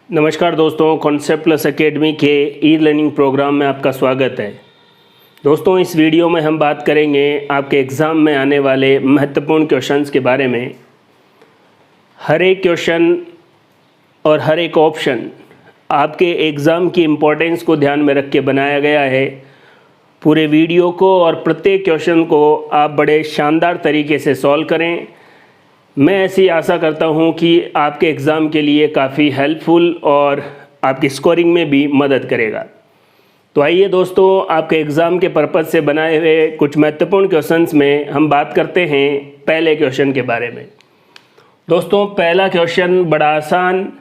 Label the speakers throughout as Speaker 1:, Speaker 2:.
Speaker 1: नमस्कार दोस्तों, concept plus academy के ई लर्निंग प्रोग्राम में आपका स्वागत है। दोस्तों, इस वीडियो में हम बात करेंगे आपके एग्ज़ाम में आने वाले महत्वपूर्ण क्वेश्चंस के बारे में। हर एक क्वेश्चन और हर एक ऑप्शन आपके एग्ज़ाम की इम्पोर्टेंस को ध्यान में रख के बनाया गया है। पूरे वीडियो को और प्रत्येक क्वेश्चन को आप बड़े शानदार तरीके से सॉल्व करें। मैं ऐसी आशा करता हूं कि आपके एग्ज़ाम के लिए काफ़ी हेल्पफुल और आपकी स्कोरिंग में भी मदद करेगा। तो आइए दोस्तों, आपके एग्ज़ाम के पर्पज़ से बनाए हुए कुछ महत्वपूर्ण क्वेश्चंस में हम बात करते हैं पहले क्वेश्चन के बारे में। दोस्तों, पहला क्वेश्चन बड़ा आसान,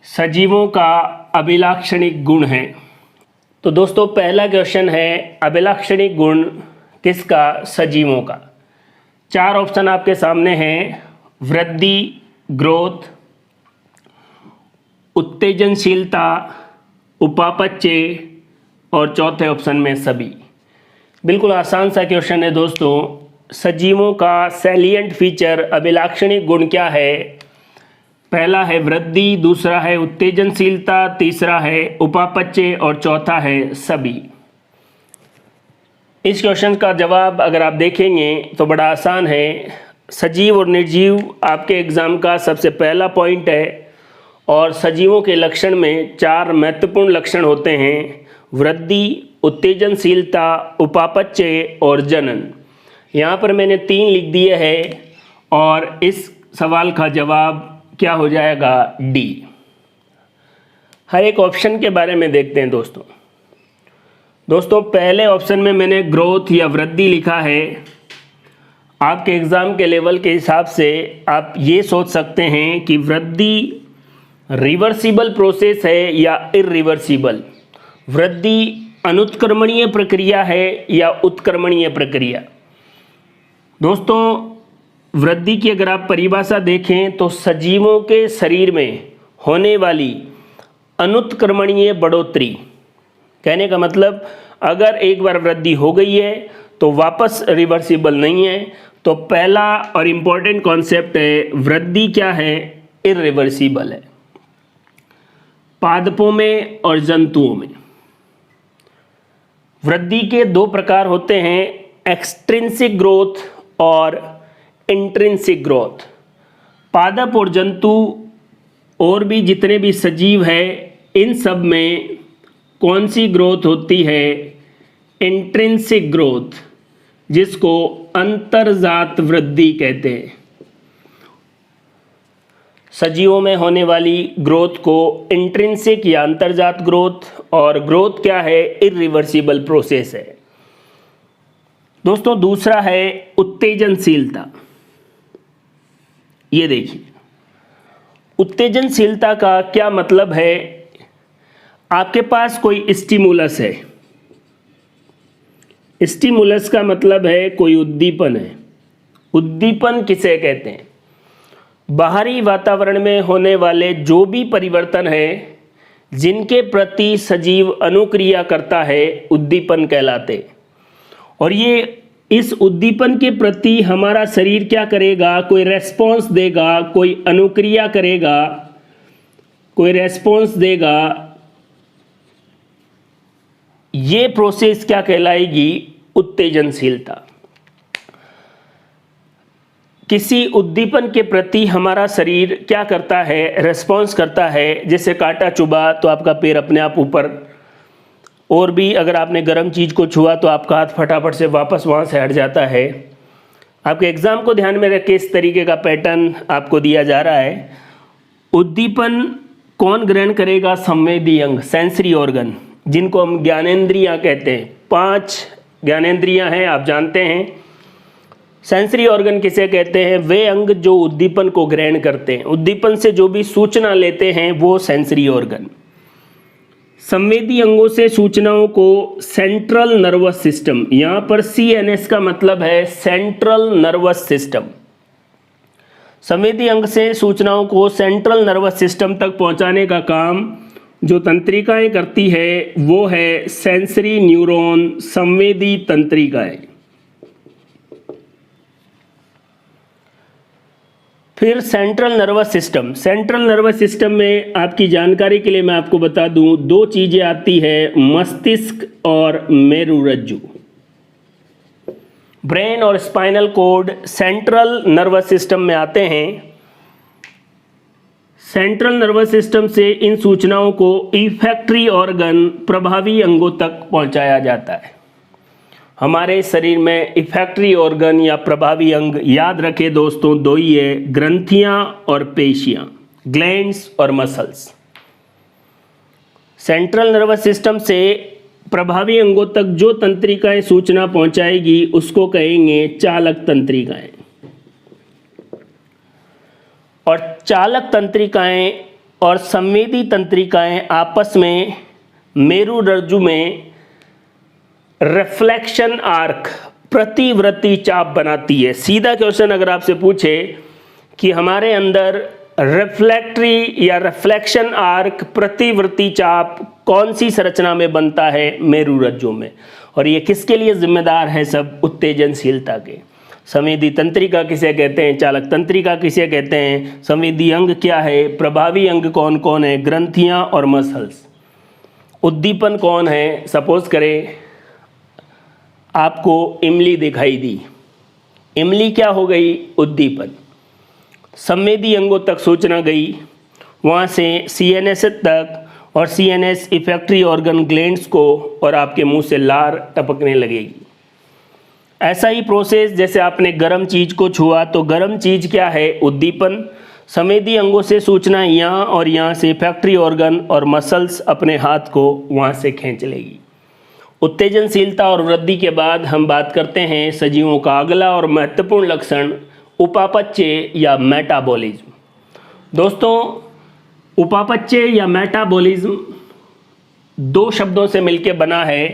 Speaker 1: सजीवों का अभिलाक्षणिक गुण है। तो दोस्तों, पहला क्वेश्चन है अभिलाक्षणिक गुण किसका? सजीवों का। 4 ऑप्शन आपके सामने हैं: वृद्धि, ग्रोथ, उत्तेजनशीलता, उपापचय और चौथे ऑप्शन में सभी। बिल्कुल आसान सा क्वेश्चन है दोस्तों। सजीवों का सैलिएंट फीचर, अभिलाक्षणिक गुण क्या है? पहला है वृद्धि, दूसरा है उत्तेजनशीलता, तीसरा है उपापचय और चौथा है सभी। इस क्वेश्चन का जवाब अगर आप देखेंगे तो बड़ा आसान है। सजीव और निर्जीव आपके एग्ज़ाम का सबसे पहला पॉइंट है और सजीवों के लक्षण में 4 महत्वपूर्ण लक्षण होते हैं: वृद्धि, उत्तेजनशीलता, उपापचय और जनन। यहाँ पर मैंने 3 लिख दिए हैं और इस सवाल का जवाब क्या हो जाएगा? डी। हर एक ऑप्शन के बारे में देखते हैं दोस्तों, पहले ऑप्शन में मैंने ग्रोथ या वृद्धि लिखा है। आपके एग्ज़ाम के लेवल के हिसाब से आप ये सोच सकते हैं कि वृद्धि रिवर्सिबल प्रोसेस है या इरिवर्सिबल। वृद्धि अनुत्क्रमणीय प्रक्रिया है या उत्क्रमणीय प्रक्रिया। दोस्तों, वृद्धि की अगर आप परिभाषा देखें तो सजीवों के शरीर में होने वाली अनुत्क्रमणीय बढ़ोतरी। कहने का मतलब, अगर एक बार वृद्धि हो गई है तो वापस रिवर्सिबल नहीं है। तो पहला और इम्पोर्टेंट कॉन्सेप्ट है, वृद्धि क्या है? इरिवर्सिबल है। पादपों में और जंतुओं में वृद्धि के 2 प्रकार होते हैं: एक्सट्रिंसिक ग्रोथ और इंट्रिंसिक ग्रोथ। पादप और जंतु और भी जितने भी सजीव है, इन सब में कौन सी ग्रोथ होती है? इंट्रिंसिक ग्रोथ, जिसको अंतर्जात वृद्धि कहते हैं। सजीवों में होने वाली ग्रोथ को इंट्रिंसिक या अंतर्जात ग्रोथ, और ग्रोथ क्या है? इरिवर्सिबल प्रोसेस है। दोस्तों, दूसरा है उत्तेजनशीलता। ये देखिए, उत्तेजनशीलता का क्या मतलब है? आपके पास कोई स्टिमुलस है। स्टिमुलस का मतलब है कोई उद्दीपन है। उद्दीपन किसे कहते हैं? बाहरी वातावरण में होने वाले जो भी परिवर्तन है जिनके प्रति सजीव अनुक्रिया करता है, उद्दीपन कहलाते। और ये इस उद्दीपन के प्रति हमारा शरीर क्या करेगा? कोई रेस्पॉन्स देगा, कोई अनुक्रिया करेगा, कोई रेस्पॉन्स देगा। ये प्रोसेस क्या कहलाएगी? उत्तेजनशीलता। किसी उद्दीपन के प्रति हमारा शरीर क्या करता है? रेस्पॉन्स करता है। जैसे कांटा चुभा तो आपका पैर अपने आप ऊपर, और भी अगर आपने गर्म चीज़ को छुआ तो आपका हाथ फटाफट से वापस वहाँ से हट जाता है। आपके एग्ज़ाम को ध्यान में रख के इस तरीके का पैटर्न आपको दिया जा रहा है। उद्दीपन कौन ग्रहण करेगा? संवेदी अंग, सेंसरी ऑर्गन, जिनको हम ज्ञानेंद्रियां कहते हैं। 5 ज्ञानेंद्रियां हैं, आप जानते हैं। सेंसरी ऑर्गन किसे कहते हैं? वे अंग जो उद्दीपन को ग्रहण करते हैं, उद्दीपन से जो भी सूचना लेते हैं, वो सेंसरी ऑर्गन। संवेदी अंगों से सूचनाओं को सेंट्रल नर्वस सिस्टम, यहाँ पर CNS का मतलब है सेंट्रल नर्वस सिस्टम। संवेदी अंग से सूचनाओं को सेंट्रल नर्वस सिस्टम तक पहुँचाने का काम जो तंत्रिकाएं करती है वो है सेंसरी न्यूरॉन, संवेदी तंत्रिकाएं। फिर central nervous system. Central nervous system में आपकी जानकारी के लिए मैं आपको बता दूं, दो चीजें आती है, मस्तिष्क और मेरुरज्जु। ब्रेन और spinal cord central nervous system में आते हैं। सेंट्रल नर्वस सिस्टम से इन सूचनाओं को इफेक्टरी ऑर्गन, प्रभावी अंगों तक पहुंचाया जाता है। हमारे शरीर में इफेक्टरी ऑर्गन या प्रभावी अंग याद रखें दोस्तों, दो ही है, ग्रंथियां और पेशियां, ग्लैंड्स और मसल्स। सेंट्रल नर्वस सिस्टम से प्रभावी अंगों तक जो तंत्रिकाएं सूचना पहुंचाएगी उसको कहेंगे चालक तंत्रिकाएं। और चालक तंत्रिकाएं और संवेदी तंत्रिकाएं आपस में मेरुरज्जु में रिफ्लेक्शन आर्क, प्रतिवर्ती चाप बनाती है। सीधा क्वेश्चन अगर आपसे पूछे कि हमारे अंदर रिफ्लेक्टरी या रिफ्लेक्शन आर्क, प्रतिवर्ती चाप कौन सी संरचना में बनता है? मेरुरज्जु में। और ये किसके लिए जिम्मेदार है? सब उत्तेजनशीलता के। संवेदी तंत्रिका किसे कहते हैं? चालक तंत्रिका किसे कहते हैं? संवेदी अंग क्या है? प्रभावी अंग कौन कौन है? ग्रंथियां और मसल्स। उद्दीपन कौन है? सपोज करें आपको इमली दिखाई दी, इमली क्या हो गई? उद्दीपन। संवेदी अंगों तक सूचना गई, वहाँ से सीएनएस तक, और सीएनएस इफेक्टरी ऑर्गन ग्लैंड्स को, और आपके मुंह से लार टपकने लगेगी। ऐसा ही प्रोसेस जैसे आपने गर्म चीज को छुआ, तो गर्म चीज क्या है? उद्दीपन। संवेदी अंगों से सूचना यहाँ, और यहाँ से इफेक्टरी ऑर्गन और मसल्स अपने हाथ को वहाँ से खींच लेगी। उत्तेजनशीलता और वृद्धि के बाद हम बात करते हैं सजीवों का अगला और महत्वपूर्ण लक्षण, उपापचय या मेटाबॉलिज्म। दोस्तों, उपापचय या मेटाबॉलिज्म दो शब्दों से मिलकर बना है,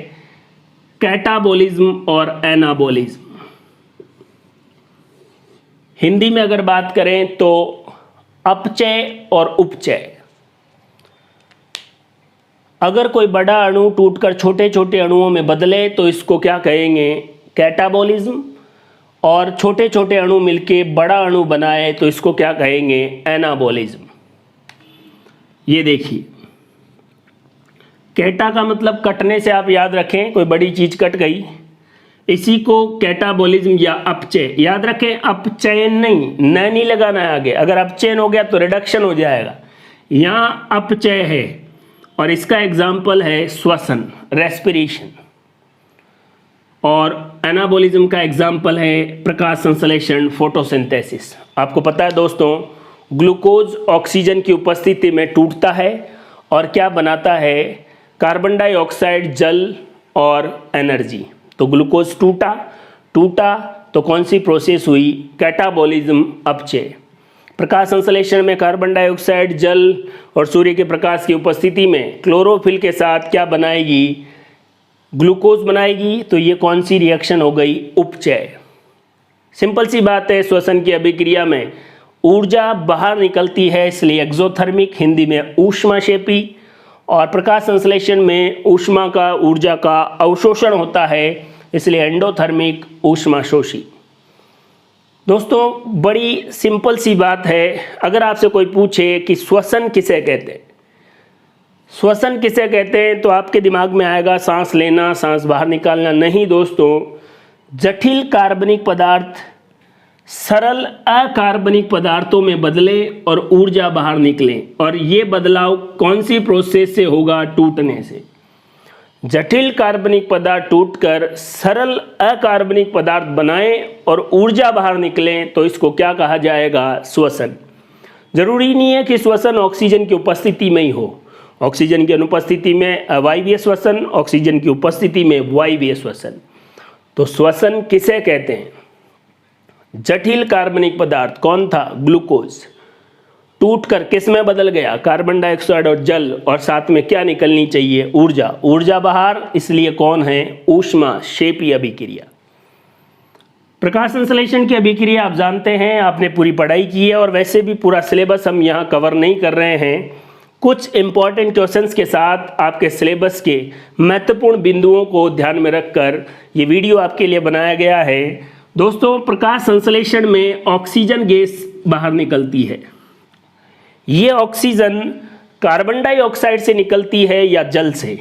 Speaker 1: कैटाबॉलिज्म और एनाबॉलिज्म। हिंदी में अगर बात करें तो अपचय और उपचय। अगर कोई बड़ा अणु टूटकर छोटे छोटे अणुओं में बदले तो इसको क्या कहेंगे? कैटाबॉलिज्म। और छोटे छोटे अणु मिलके बड़ा अणु बनाए तो इसको क्या कहेंगे? एनाबॉलिज्म। ये देखिए, कैटा का मतलब कटने से आप याद रखें, कोई बड़ी चीज कट गई, इसी को कैटाबॉलिज्म या अपचय। याद रखें, अपचयन नहीं लगाना है आगे। अगर अपचयन हो गया तो रिडक्शन हो जाएगा। यहाँ अपचय है, और इसका एग्जाम्पल है श्वसन, रेस्पिरेशन। और एनाबॉलिज्म का एग्जाम्पल है प्रकाश संश्लेषण, फोटोसिंथेसिस। आपको पता है दोस्तों, ग्लूकोज ऑक्सीजन की उपस्थिति में टूटता है और क्या बनाता है? कार्बन डाइऑक्साइड, जल और एनर्जी। तो ग्लूकोज टूटा तो कौन सी प्रोसेस हुई? कैटाबॉलिज्म, अपचय। प्रकाश संश्लेषण में कार्बन डाइऑक्साइड, जल और सूर्य के प्रकाश की उपस्थिति में क्लोरोफिल के साथ क्या बनाएगी? ग्लूकोज बनाएगी। तो ये कौन सी रिएक्शन हो गई? उपचय। सिंपल सी बात है, श्वसन की अभिक्रिया में ऊर्जा बाहर निकलती है, इसलिए एक्सोथर्मिक, हिंदी में ऊष्माक्षेपी। और प्रकाश संश्लेषण में ऊष्मा का, ऊर्जा का अवशोषण होता है, इसलिए एंडोथर्मिक, ऊष्माशोषी। दोस्तों, बड़ी सिंपल सी बात है। अगर आपसे कोई पूछे कि श्वसन किसे कहते हैं, श्वसन किसे कहते हैं, तो आपके दिमाग में आएगा सांस लेना, सांस बाहर निकालना। नहीं दोस्तों, जटिल कार्बनिक पदार्थ सरल अकार्बनिक पदार्थों में बदले और ऊर्जा बाहर निकले। और ये बदलाव कौन सी प्रोसेस से होगा? टूटने से। जटिल कार्बनिक पदार्थ टूटकर सरल अकार्बनिक पदार्थ बनाए और ऊर्जा बाहर निकले तो इसको क्या कहा जाएगा? श्वसन। जरूरी नहीं है कि श्वसन ऑक्सीजन की उपस्थिति में ही हो। ऑक्सीजन की अनुपस्थिति में अवायवीय श्वसन, ऑक्सीजन की उपस्थिति में वायवीय श्वसन। तो श्वसन किसे कहते हैं? जटिल कार्बनिक पदार्थ कौन था? ग्लूकोज टूटकर किस में बदल गया? कार्बन डाइऑक्साइड और जल, और साथ में क्या निकलनी चाहिए? ऊर्जा। ऊर्जा बाहर, इसलिए कौन है? ऊष्माक्षेपी अभिक्रिया। प्रकाश संश्लेषण की अभिक्रिया आप जानते हैं, आपने पूरी पढ़ाई की है, और वैसे भी पूरा सिलेबस हम यहाँ कवर नहीं कर रहे हैं। कुछ इंपॉर्टेंट क्वेश्चंस के साथ आपके सिलेबस के महत्वपूर्ण बिंदुओं को ध्यान में रखकर ये वीडियो आपके लिए बनाया गया है। दोस्तों, प्रकाश संश्लेषण में ऑक्सीजन गैस बाहर निकलती है। ये ऑक्सीजन कार्बन डाइऑक्साइड से निकलती है या जल से?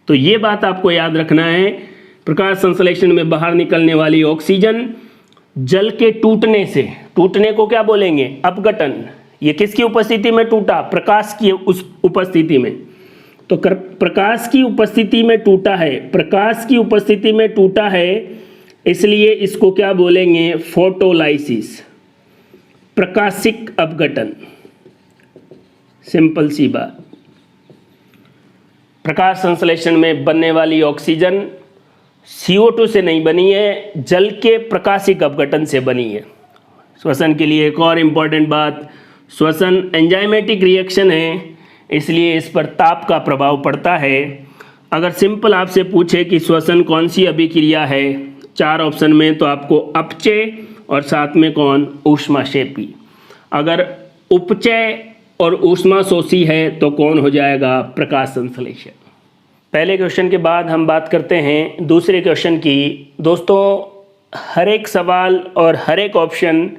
Speaker 1: तो ये बात आपको याद रखना है, प्रकाश संश्लेषण में बाहर निकलने वाली ऑक्सीजन जल के टूटने से, टूटने को क्या बोलेंगे? अपघटन। ये किसकी उपस्थिति में टूटा? प्रकाश की उस उपस्थिति में। तो प्रकाश की उपस्थिति में टूटा है, प्रकाश की उपस्थिति में टूटा है, इसलिए इसको क्या बोलेंगे? फोटोलाइसिस, प्रकाशिक अपघटन। सिंपल सी बात। प्रकाश संश्लेषण में बनने वाली ऑक्सीजन CO2 से नहीं बनी है, जल के प्रकाशिक अपघटन से बनी है। श्वसन के लिए एक और इम्पॉर्टेंट बात, श्वसन एंजाइमेटिक रिएक्शन है, इसलिए इस पर ताप का प्रभाव पड़ता है। अगर सिंपल आपसे पूछे कि श्वसन कौन सी अभिक्रिया है 4 ऑप्शन में, तो आपको अपचय और साथ में कौन? ऊष्माक्षेपी। अगर उपचय और ऊष्माशोषी है तो कौन हो जाएगा? प्रकाश संश्लेषण। पहले क्वेश्चन के बाद हम बात करते हैं दूसरे क्वेश्चन की। दोस्तों, हर एक सवाल और हर एक ऑप्शन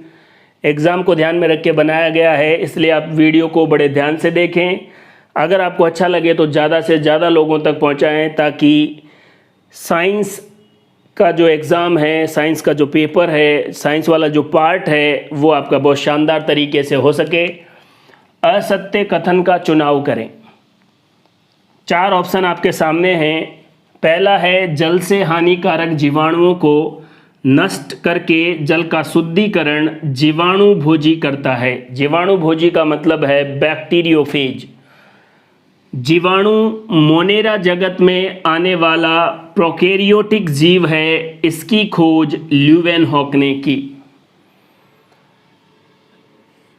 Speaker 1: एग्ज़ाम को ध्यान में रख के बनाया गया है, इसलिए आप वीडियो को बड़े ध्यान से देखें। अगर आपको अच्छा लगे तो ज़्यादा से ज़्यादा लोगों तक पहुंचाएं, ताकि साइंस का जो एग्ज़ाम है, साइंस का जो पेपर है, साइंस वाला जो पार्ट है, वो आपका बहुत शानदार तरीके से हो सके। असत्य कथन का चुनाव करें। 4 ऑप्शन आपके सामने हैं। पहला है, जल से हानिकारक जीवाणुओं को नष्ट करके जल का शुद्धिकरण जीवाणु भोजी करता है। जीवाणु भोजी का मतलब है बैक्टीरियोफेज। जीवाणु मोनेरा जगत में आने वाला प्रोकैरियोटिक जीव है, इसकी खोज ल्यूवेनहॉक ने की।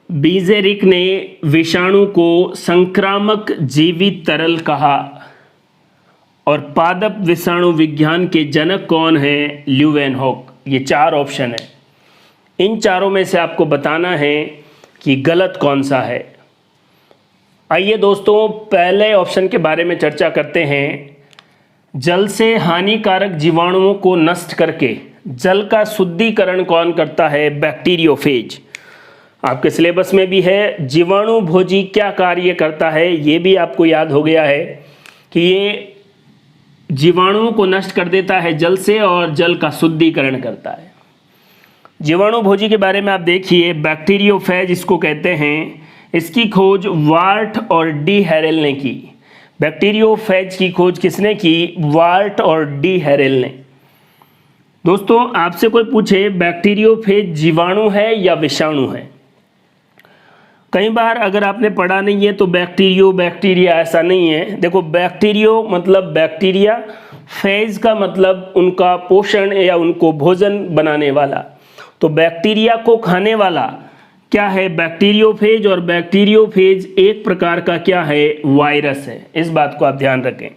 Speaker 1: बीजेरिक ने विषाणु को संक्रामक जीवित तरल कहा। और पादप विषाणु विज्ञान के जनक कौन है? ल्यूवेनहॉक। ये 4 ऑप्शन है, इन चारों में से आपको बताना है कि गलत कौन सा है। आइए दोस्तों, पहले ऑप्शन के बारे में चर्चा करते हैं। जल से हानिकारक जीवाणुओं को नष्ट करके जल का शुद्धिकरण कौन करता है? बैक्टीरियोफेज। आपके सिलेबस में भी है। जीवाणु भोजी क्या कार्य करता है, ये भी आपको याद हो गया है कि ये जीवाणुओं को नष्ट कर देता है जल से और जल का शुद्धिकरण करता है। जीवाणु भोजी के बारे में आप देखिए, बैक्टीरियोफेज इसको कहते हैं। इसकी खोज वार्ट और डी हैरेल ने की। बैक्टीरियोफेज की खोज किसने की? वार्ट और डी हैरेल ने। दोस्तों, आपसे कोई पूछे बैक्टीरियोफेज जीवाणु है या विषाणु है, कई बार अगर आपने पढ़ा नहीं है तो बैक्टीरिया ऐसा नहीं है। देखो, बैक्टीरियो मतलब बैक्टीरिया, फेज का मतलब उनका पोषण या उनको भोजन बनाने वाला। तो बैक्टीरिया को खाने वाला क्या है? बैक्टीरियोफेज। और बैक्टीरियोफेज एक प्रकार का क्या है? वायरस है। इस बात को आप ध्यान रखें।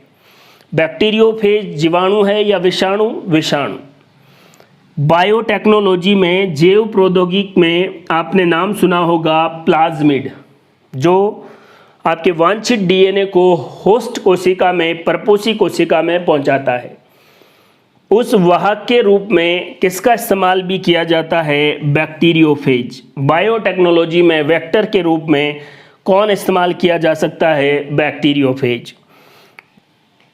Speaker 1: बैक्टीरियोफेज जीवाणु है या विषाणु? विषाणु। बायोटेक्नोलॉजी में, जैव प्रौद्योगिकी में आपने नाम सुना होगा प्लाज्मिड, जो आपके वांछित डीएनए को होस्ट कोशिका में, परपोषी कोशिका में पहुंचाता है। उस वाहक के रूप में किसका इस्तेमाल भी किया जाता है? बैक्टीरियोफेज। बायोटेक्नोलॉजी में वेक्टर के रूप में कौन इस्तेमाल किया जा सकता है? बैक्टीरियोफेज।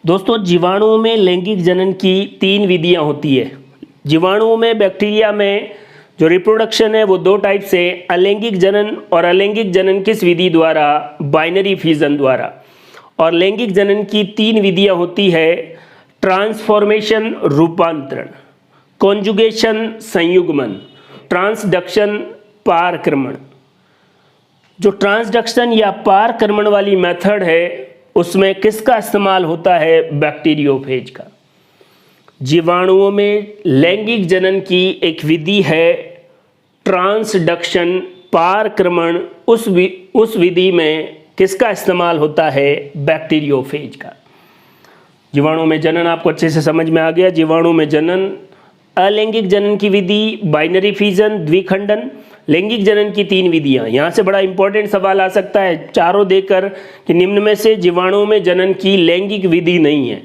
Speaker 1: दोस्तों, जीवाणुओं में लैंगिक जनन की 3 विधियां होती है। जीवाणुओं में, बैक्टीरिया में जो रिप्रोडक्शन है वो 2 टाइप से, अलैंगिक जनन और अलैंगिक जनन किस विधि द्वारा? बाइनरी फिजन द्वारा। और लैंगिक जनन की 3 विधियां होती है, ट्रांसफॉर्मेशन रूपांतरण, कॉन्जुगेशन संयुग्मन, ट्रांसडक्शन पारक्रमण। जो ट्रांसडक्शन या पारक्रमण वाली मेथड है उसमें किसका इस्तेमाल होता है? बैक्टीरियोफेज का। जीवाणुओं में लैंगिक जनन की एक विधि है ट्रांसडक्शन पारक्रमण, उस विधि में किसका इस्तेमाल होता है? बैक्टीरियोफेज का। जीवाणु में जनन आपको अच्छे से समझ में आ गया। जीवाणु में जनन, अलैंगिक जनन की विधि बाइनरी फिजन, द्विखंडन, लैंगिक जनन की 3 विधियां। यहाँ से बड़ा इंपॉर्टेंट सवाल आ सकता है चारों देकर कि निम्न में से जीवाणुओं में जनन की लैंगिक विधि नहीं है।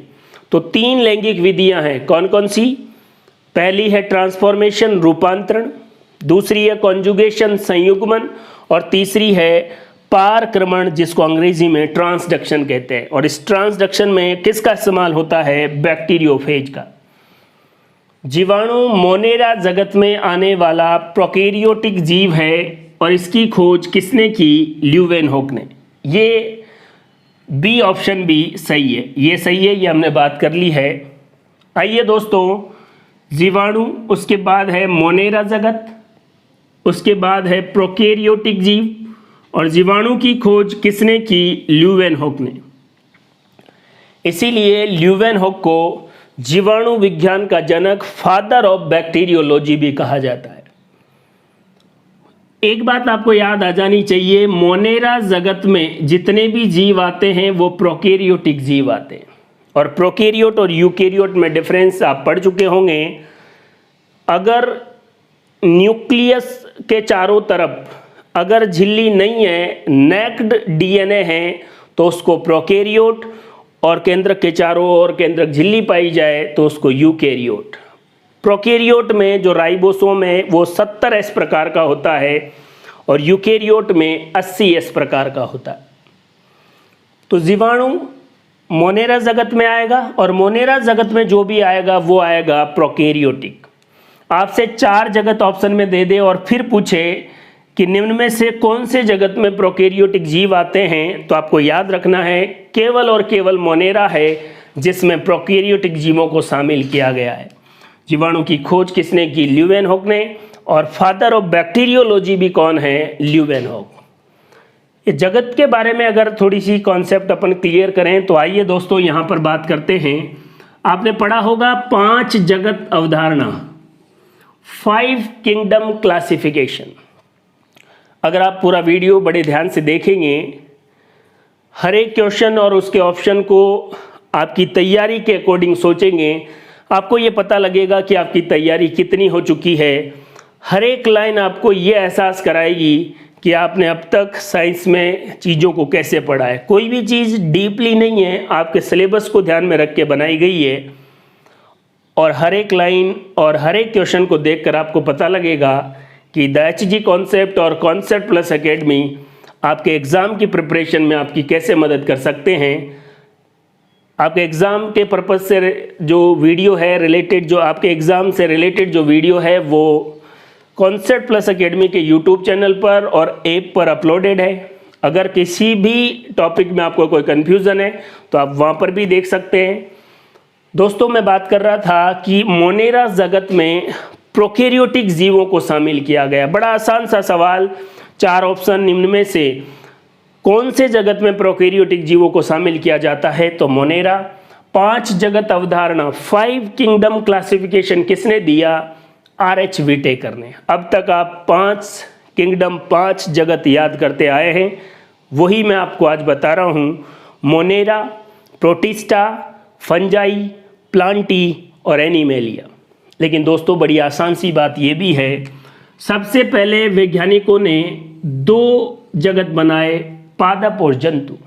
Speaker 1: तो 3 लैंगिक विधियां हैं, कौन कौन सी? पहली है ट्रांसफॉर्मेशन रूपांतरण, दूसरी है कॉन्जुगेशन संयुग्मन, और तीसरी है पारक्रमण जिसको अंग्रेजी में ट्रांसडक्शन कहते हैं। और इस ट्रांसडक्शन में किसका इस्तेमाल होता है? बैक्टीरियोफेज का। जीवाणु मोनेरा जगत में आने वाला प्रोकैरियोटिक जीव है और इसकी खोज किसने की? ल्यूवेनहोक ने। ये बी ऑप्शन भी सही है, ये सही है, ये हमने बात कर ली है। आइए दोस्तों, जीवाणु, उसके बाद है मोनेरा जगत, उसके बाद है प्रोकैरियोटिक जीव, और जीवाणु की खोज किसने की? ल्यूवेनहोक ने। इसीलिए ल्यूवेनहोक को जीवाणु विज्ञान का जनक, फादर ऑफ बैक्टीरियोलॉजी भी कहा जाता है। एक बात आपको याद आ जानी चाहिए, मोनेरा जगत में जितने भी जीव आते हैं वो प्रोकैरियोटिक जीव आते हैं, और प्रोकैरियोट और यूकैरियोट में डिफरेंस आप पढ़ चुके होंगे। अगर न्यूक्लियस के चारों तरफ अगर झिल्ली नहीं है, नेक्ड डीएनए है, तो उसको प्रोकैरियोट, और केंद्रक के चारों ओर केंद्रक झिल्ली पाई जाए तो उसको यूकैरियोट। प्रोकैरियोट में जो राइबोसोम है वो 70S प्रकार का होता है, और यूकैरियोट में 80S प्रकार का होता है। तो जीवाणु मोनेरा जगत में आएगा, और मोनेरा जगत में जो भी आएगा वो आएगा प्रोकैरियोटिक। आपसे 4 जगत ऑप्शन में दे दे और फिर पूछे कि निम्न में से कौन से जगत में प्रोकैरियोटिक जीव आते हैं, तो आपको याद रखना है केवल और केवल मोनेरा है जिसमें प्रोकैरियोटिक जीवों को शामिल किया गया है। जीवाणु की खोज किसने की? ल्यूवेनहोक ने। और फादर ऑफ बैक्टीरियोलॉजी भी कौन है? ल्यूवेनहोक। ये जगत के बारे में अगर थोड़ी सी कॉन्सेप्ट अपन क्लियर करें तो आइए दोस्तों यहाँ पर बात करते हैं। आपने पढ़ा होगा 5 जगत अवधारणा, 5 किंगडम क्लासिफिकेशन। अगर आप पूरा वीडियो बड़े ध्यान से देखेंगे, हर एक क्वेश्चन और उसके ऑप्शन को आपकी तैयारी के अकॉर्डिंग सोचेंगे, आपको ये पता लगेगा कि आपकी तैयारी कितनी हो चुकी है। हर एक लाइन आपको ये एहसास कराएगी कि आपने अब तक साइंस में चीज़ों को कैसे पढ़ा है। कोई भी चीज़ डीपली नहीं है, आपके सिलेबस को ध्यान में रख के बनाई गई है, और हर एक लाइन और हर एक क्वेश्चन को देखकर आपको पता लगेगा कि द HG कॉन्सेप्ट और कॉन्सेप्ट प्लस एकेडमी आपके एग्ज़ाम की प्रिपरेशन में आपकी कैसे मदद कर सकते हैं। आपके एग्ज़ाम के पर्पज़ से जो वीडियो है रिलेटेड, जो आपके एग्ज़ाम से रिलेटेड जो वीडियो है वो कॉन्सेप्ट प्लस एकेडमी के यूट्यूब चैनल पर और ऐप पर अपलोडेड है। अगर किसी भी टॉपिक में आपको कोई कन्फ्यूज़न है तो आप वहाँ पर भी देख सकते हैं। दोस्तों, मैं बात कर रहा था कि मोनेरा जगत में प्रोकैरियोटिक जीवों को शामिल किया गया। बड़ा आसान सा सवाल, 4 ऑप्शन निम्न में से कौन से जगत में प्रोकैरियोटिक जीवों को शामिल किया जाता है? तो मोनेरा। 5 जगत अवधारणा, 5 किंगडम क्लासिफिकेशन किसने दिया? RH विटेकर ने। अब तक आप 5 किंगडम, 5 जगत याद करते आए हैं, वही मैं आपको आज बता रहा हूँ। मोनेरा, प्रोटिस्टा, फंजाई, प्लांटी और एनिमेलिया। लेकिन दोस्तों, बड़ी आसान सी बात ये भी है, सबसे पहले वैज्ञानिकों ने 2 जगत बनाए, पादप और जंतु।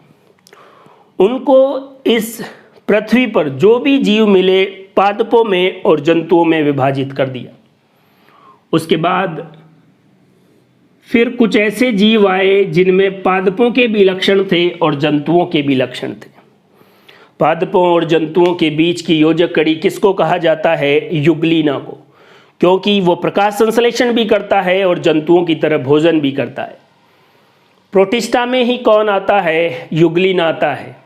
Speaker 1: उनको इस पृथ्वी पर जो भी जीव मिले पादपों में और जंतुओं में विभाजित कर दिया। उसके बाद फिर कुछ ऐसे जीव आए जिनमें पादपों के भी लक्षण थे और जंतुओं के भी लक्षण थे। पादपों और जंतुओं के बीच की योजक कड़ी किसको कहा जाता है? युग्लिना को, क्योंकि वो प्रकाश संश्लेषण भी करता है और जंतुओं की तरह भोजन भी करता है। प्रोटिस्टा में ही कौन आता है? युग्लिना आता है।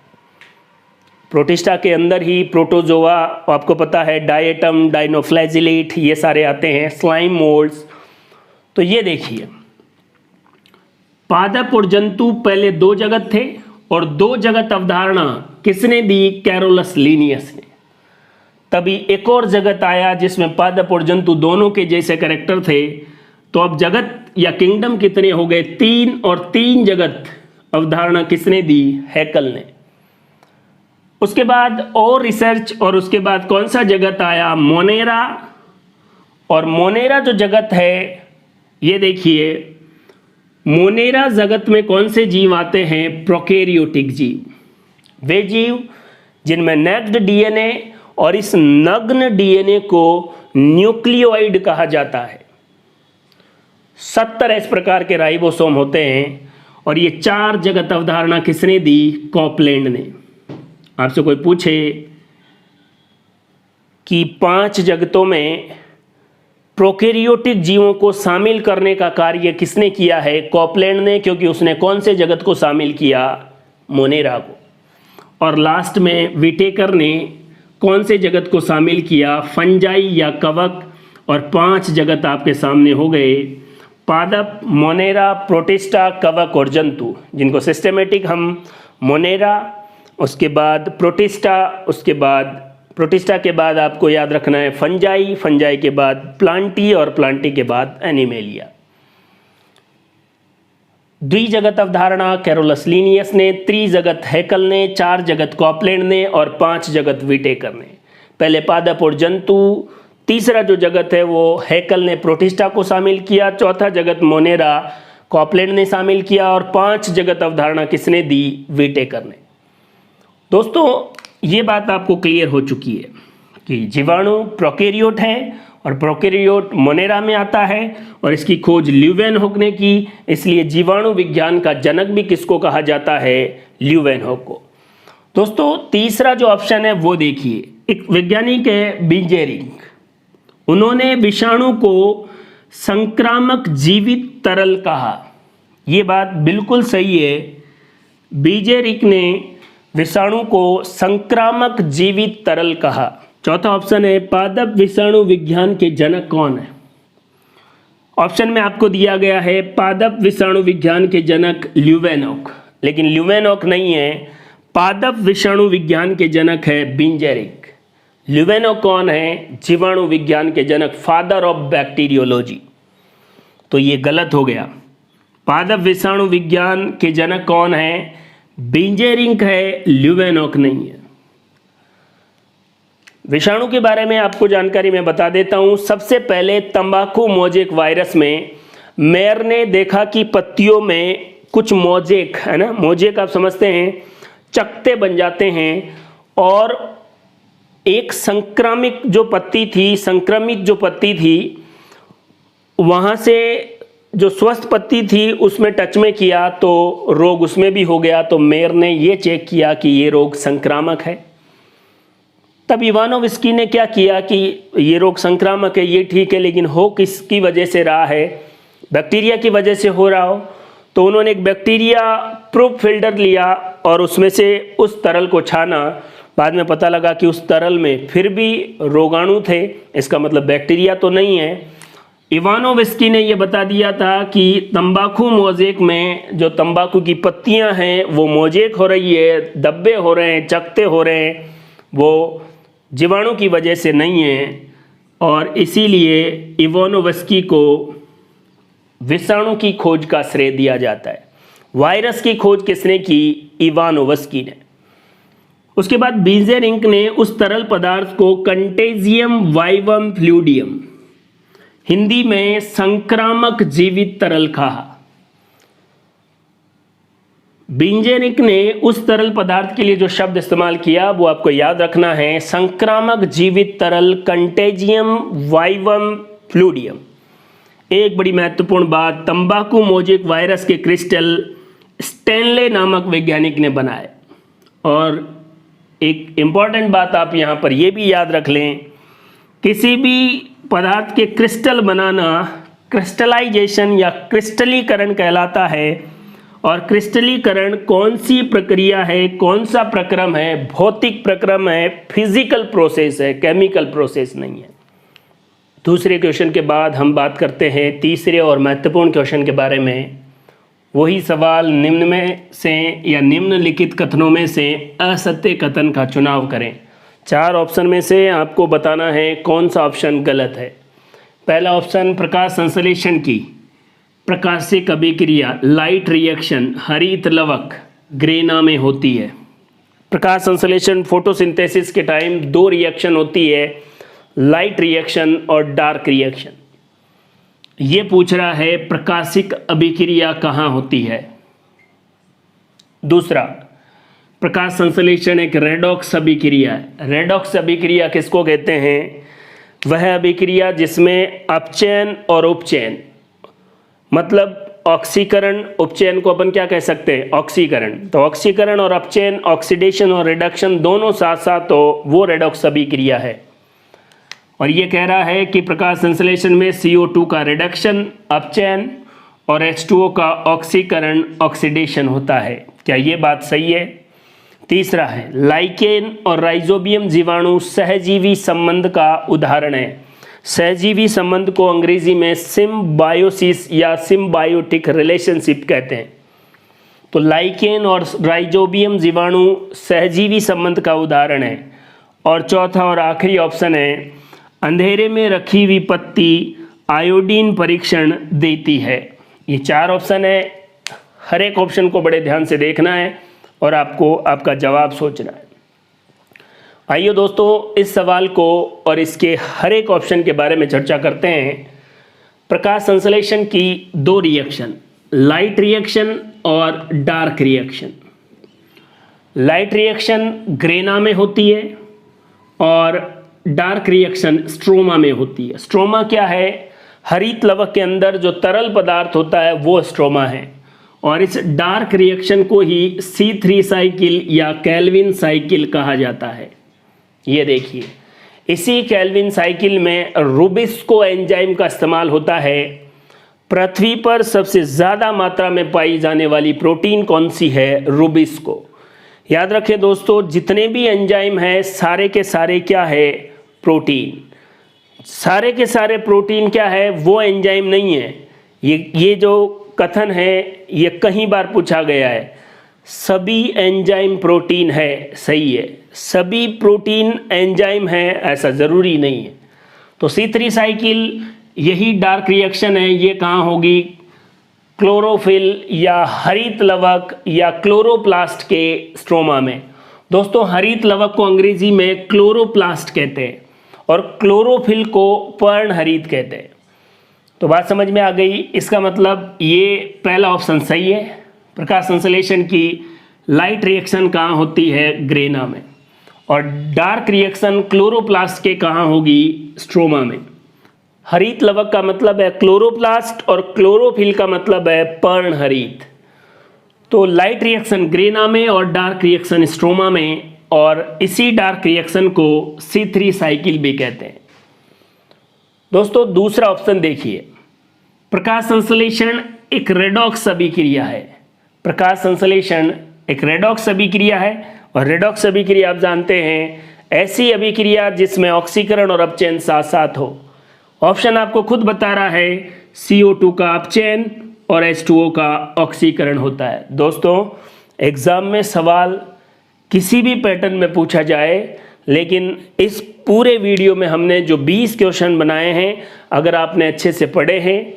Speaker 1: प्रोटिस्टा के अंदर ही प्रोटोजोआ, आपको पता है, डायटम, डाइनोफ्लैजिलेट, ये सारे आते हैं, स्लाइम मोल्ड्स। तो ये देखिए, पादप और जंतु पहले 2 जगत थे, और 2 जगत अवधारणा किसने दी? कैरोलस लीनियस ने। तभी एक और जगत आया जिसमें पादप और जंतु दोनों के जैसे कैरेक्टर थे। तो अब जगत या किंगडम कितने हो गए? 3, और 3 जगत अवधारणा किसने दी? हैकल ने। उसके बाद और रिसर्च, और उसके बाद कौन सा जगत आया? मोनेरा। और मोनेरा जो जगत है, ये देखिए, मोनेरा जगत में कौन से जीव आते हैं? प्रोकैरियोटिक जीव। वे जीव जिनमें नेक्ड डीएनए, और इस नग्न डीएनए को न्यूक्लियोइड कहा जाता है। 70 इस प्रकार के राइबोसोम होते हैं। और ये 4 जगत अवधारणा किसने दी? कॉपलैंड ने। आपसे कोई पूछे कि 5 जगतों में प्रोकैरियोटिक जीवों को शामिल करने का कार्य किसने किया है? कॉपलैंड ने, क्योंकि उसने कौन से जगत को शामिल किया? मोनेरा को। और लास्ट में विटेकर ने कौन से जगत को शामिल किया? फंजाई या कवक। और 5 जगत आपके सामने हो गए, पादप, मोनेरा, प्रोटिस्टा, कवक और जंतु, जिनको सिस्टेमेटिक हम मोनेरा, उसके बाद प्रोटिस्टा, उसके बाद प्रोटिस्टा के बाद आपको याद रखना है फंजाई, फंजाई के बाद प्लांटी और प्लांटी के बाद एनिमेलिया। द्विजगत अवधारणा कैरोलस लिनियस ने, त्रिजगत हैकल ने, 4 जगत कॉपलैंड ने और 5 जगत विटेकर ने। पहले पादप और जंतु, तीसरा जो जगत है वो हैकल ने प्रोटिस्टा को शामिल किया, चौथा जगत मोनेरा कॉपलैंड ने शामिल किया और 5 जगत अवधारणा किसने दी? विटेकर ने। दोस्तों ये बात आपको क्लियर हो चुकी है कि जीवाणु प्रोकैरियोट है और प्रोकैरियोट मोनेरा में आता है और इसकी खोज ल्यूवेनहॉक ने की। इसलिए जीवाणु विज्ञान का जनक भी किसको कहा जाता है? ल्यूवेनहॉक को। दोस्तों तीसरा जो ऑप्शन है वो देखिए, एक वैज्ञानिक है बीजेरिक, उन्होंने विषाणु को संक्रामक जीवित तरल कहा। ये बात बिल्कुल सही है। बीजेरिक ने विषाणु को संक्रामक जीवित तरल कहा। चौथा ऑप्शन है पादप विषाणु विज्ञान के जनक कौन है? ऑप्शन में आपको दिया गया है पादप विषाणु विज्ञान के जनक ल्यूवेनहॉक, लेकिन ल्यूवेनहॉक नहीं है, पादप विषाणु विज्ञान के जनक है बीजेरिक। ल्यूवेनहॉक कौन है? जीवाणु विज्ञान के जनक, फादर ऑफ बैक्टीरियोलॉजी। तो ये गलत हो गया। पादप विषाणु विज्ञान के जनक कौन है? बीजेरिक है, ल्यूवेनहॉक नहीं है। विषाणु के बारे में आपको जानकारी मैं बता देता हूं। सबसे पहले तंबाकू मोजेक वायरस में मेयर ने देखा कि पत्तियों में कुछ मोजेक है ना, मोजेक आप समझते हैं, चकते बन जाते हैं और एक संक्रमित जो पत्ती थी वहां से जो स्वस्थ पत्ती थी उसमें टच में किया तो रोग उसमें भी हो गया। तो मेयर ने ये चेक किया कि ये रोग संक्रामक है। तब इवानोव्स्की ने क्या किया कि ये रोग संक्रामक है, ये ठीक है, लेकिन हो किसकी वजह से रहा है? बैक्टीरिया की वजह से हो रहा हो। तो उन्होंने एक बैक्टीरिया प्रूफ फिल्टर लिया और उसमें से उस तरल को छाना। बाद में पता लगा कि उस तरल में फिर भी रोगाणु थे, इसका मतलब बैक्टीरिया तो नहीं है। इवानोव्स्की ने यह बता दिया था कि तंबाकू मोजेक में जो तंबाकू की पत्तियां हैं वो मोजेक हो रही है, धब्बे हो रहे हैं, चकते हो रहे हैं, वो जीवाणु की वजह से नहीं है। और इसीलिए इवानोव्स्की को विषाणु की खोज का श्रेय दिया जाता है। वायरस की खोज किसने की? इवानोव्स्की ने। उसके बाद बीजेरिक ने उस तरल पदार्थ को कंटेजियम वाइवम फ्लूइडियम, हिंदी में संक्रामक जीवित तरल कहा। बीजेरिक ने उस तरल पदार्थ के लिए जो शब्द इस्तेमाल किया वो आपको याद रखना है, संक्रामक जीवित तरल, कंटेजियम वाइवम फ्लूइडियम। एक बड़ी महत्वपूर्ण बात, तंबाकू मोजेक वायरस के क्रिस्टल स्टेनले नामक वैज्ञानिक ने बनाए। और एक इम्पॉर्टेंट बात आप यहाँ पर यह भी याद रख लें, किसी भी पदार्थ के क्रिस्टल बनाना क्रिस्टलाइजेशन या क्रिस्टलीकरण कहलाता है। और क्रिस्टलीकरण कौन सी प्रक्रिया है, कौन सा प्रक्रम है? भौतिक प्रक्रम है, फिजिकल प्रोसेस है, केमिकल प्रोसेस नहीं है। दूसरे क्वेश्चन के बाद हम बात करते हैं तीसरे और महत्वपूर्ण क्वेश्चन के बारे में। वही सवाल, निम्न में से या निम्नलिखित कथनों में से असत्य कथन का चुनाव करें। 4 ऑप्शन में से आपको बताना है कौन सा ऑप्शन गलत है। पहला ऑप्शन, प्रकाश संश्लेषण की प्रकाशिक अभिक्रिया लाइट रिएक्शन हरित लवक ग्रेना में होती है। प्रकाश संश्लेषण फोटोसिंथेसिस के टाइम 2 रिएक्शन होती है, लाइट रिएक्शन और डार्क रिएक्शन। ये पूछ रहा है प्रकाशिक अभिक्रिया कहाँ होती है। दूसरा, प्रकाश संश्लेषण एक रेडॉक्स अभिक्रिया है। रेडॉक्स अभिक्रिया किसको कहते हैं? वह अभिक्रिया जिसमें अपचयन और उपचयन मतलब ऑक्सीकरण उपचयन को अपन क्या कह सकते हैं, ऑक्सीकरण। तो ऑक्सीकरण और अपचयन, ऑक्सीडेशन और रिडक्शन दोनों साथ साथ हो, वो रेडॉक्स अभिक्रिया है। और ये कह रहा है कि प्रकाश संश्लेषण में CO2 का रिडक्शन अपचयन और H2O का ऑक्सीकरण ऑक्सीडेशन होता है। क्या ये बात सही है? तीसरा है, लाइकेन और राइजोबियम जीवाणु सहजीवी संबंध का उदाहरण है। सहजीवी संबंध को अंग्रेजी में सिम्बायोसिस या सिम्बायोटिक रिलेशनशिप कहते हैं। तो लाइकेन और राइजोबियम जीवाणु सहजीवी संबंध का उदाहरण है। और चौथा और आखिरी ऑप्शन है, अंधेरे में रखी हुई पत्ती आयोडीन परीक्षण देती है। ये 4 ऑप्शन है, हर एक ऑप्शन को बड़े ध्यान से देखना है और आपको आपका जवाब सोचना है। आइए दोस्तों, इस सवाल को और इसके हर एक ऑप्शन के बारे में चर्चा करते हैं। प्रकाश संश्लेषण की 2 रिएक्शन, लाइट रिएक्शन और dark reaction. Light reaction grana में होती है और डार्क रिएक्शन स्ट्रोमा में होती है। स्ट्रोमा क्या है? हरित लवक के अंदर जो तरल पदार्थ होता है वो स्ट्रोमा है। और इस डार्क रिएक्शन को ही C3 साइकिल या केल्विन साइकिल कहा जाता है। ये देखिए, इसी केल्विन साइकिल में रूबिस्को एंजाइम का इस्तेमाल होता है। पृथ्वी पर सबसे ज़्यादा मात्रा में पाई जाने वाली प्रोटीन कौन सी है? रूबिस्को। याद रखें दोस्तों, जितने भी एंजाइम हैं सारे के सारे क्या है? प्रोटीन। सारे के सारे प्रोटीन क्या है? वो एंजाइम नहीं है। ये जो कथन है ये कई बार पूछा गया है। सभी एंजाइम प्रोटीन है, सही है। सभी प्रोटीन एंजाइम है ऐसा ज़रूरी नहीं है। तो C3 साइकिल यही डार्क रिएक्शन है। ये कहाँ होगी? क्लोरोफिल या हरित लवक या क्लोरोप्लास्ट के स्ट्रोमा में। दोस्तों, हरित लवक को अंग्रेजी में क्लोरोप्लास्ट कहते हैं और क्लोरोफिल को पर्णहरित कहते हैं। तो बात समझ में आ गई। इसका मतलब ये पहला ऑप्शन सही है। प्रकाश संश्लेषण की लाइट रिएक्शन कहाँ होती है? ग्रेना में। और डार्क रिएक्शन क्लोरोप्लास्ट के कहाँ होगी? स्ट्रोमा में। हरित लवक का मतलब है क्लोरोप्लास्ट और क्लोरोफिल का मतलब है पर्णहरित। तो लाइट रिएक्शन ग्रेना में और डार्क रिएक्शन स्ट्रोमा में, और इसी डार्क रिएक्शन को C3 साइकिल भी कहते हैं। दोस्तों, दूसरा ऑप्शन देखिए, प्रकाश संश्लेषण एक रेडॉक्स अभिक्रिया है। प्रकाश संश्लेषण एक रेडॉक्स अभिक्रिया है और रेडॉक्स अभिक्रिया आप जानते हैं ऐसी अभिक्रिया जिसमें ऑक्सीकरण और अपचयन साथ साथ हो। ऑप्शन आपको खुद बता रहा है, CO2 का अपचयन और H2O का ऑक्सीकरण होता है। दोस्तों, एग्जाम में सवाल किसी भी पैटर्न में पूछा जाए, लेकिन इस पूरे वीडियो में हमने जो 20 क्वेश्चन बनाए हैं, अगर आपने अच्छे से पढ़े हैं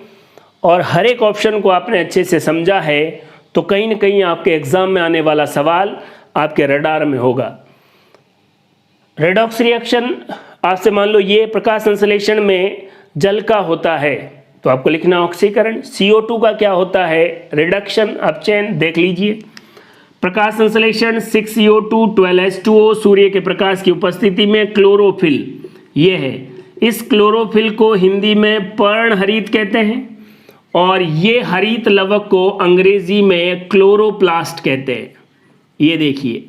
Speaker 1: और हर एक ऑप्शन को आपने अच्छे से समझा है, तो कहीं ना कहीं आपके एग्जाम में आने वाला सवाल आपके रडार में होगा। रेडॉक्स रिएक्शन, आपसे मान लो ये प्रकाश संश्लेषण में जल का होता है, तो आपको लिखना ऑक्सीकरण। CO2 का क्या होता है? रिडक्शन, अपचयन। देख लीजिए, प्रकाश संश्लेषण 6CO2 12H2O, सूर्य के प्रकाश की उपस्थिति में क्लोरोफिल ये है। इस क्लोरोफिल को हिंदी में पर्णहरित कहते हैं और ये हरित लवक को अंग्रेजी में क्लोरोप्लास्ट कहते हैं। ये देखिए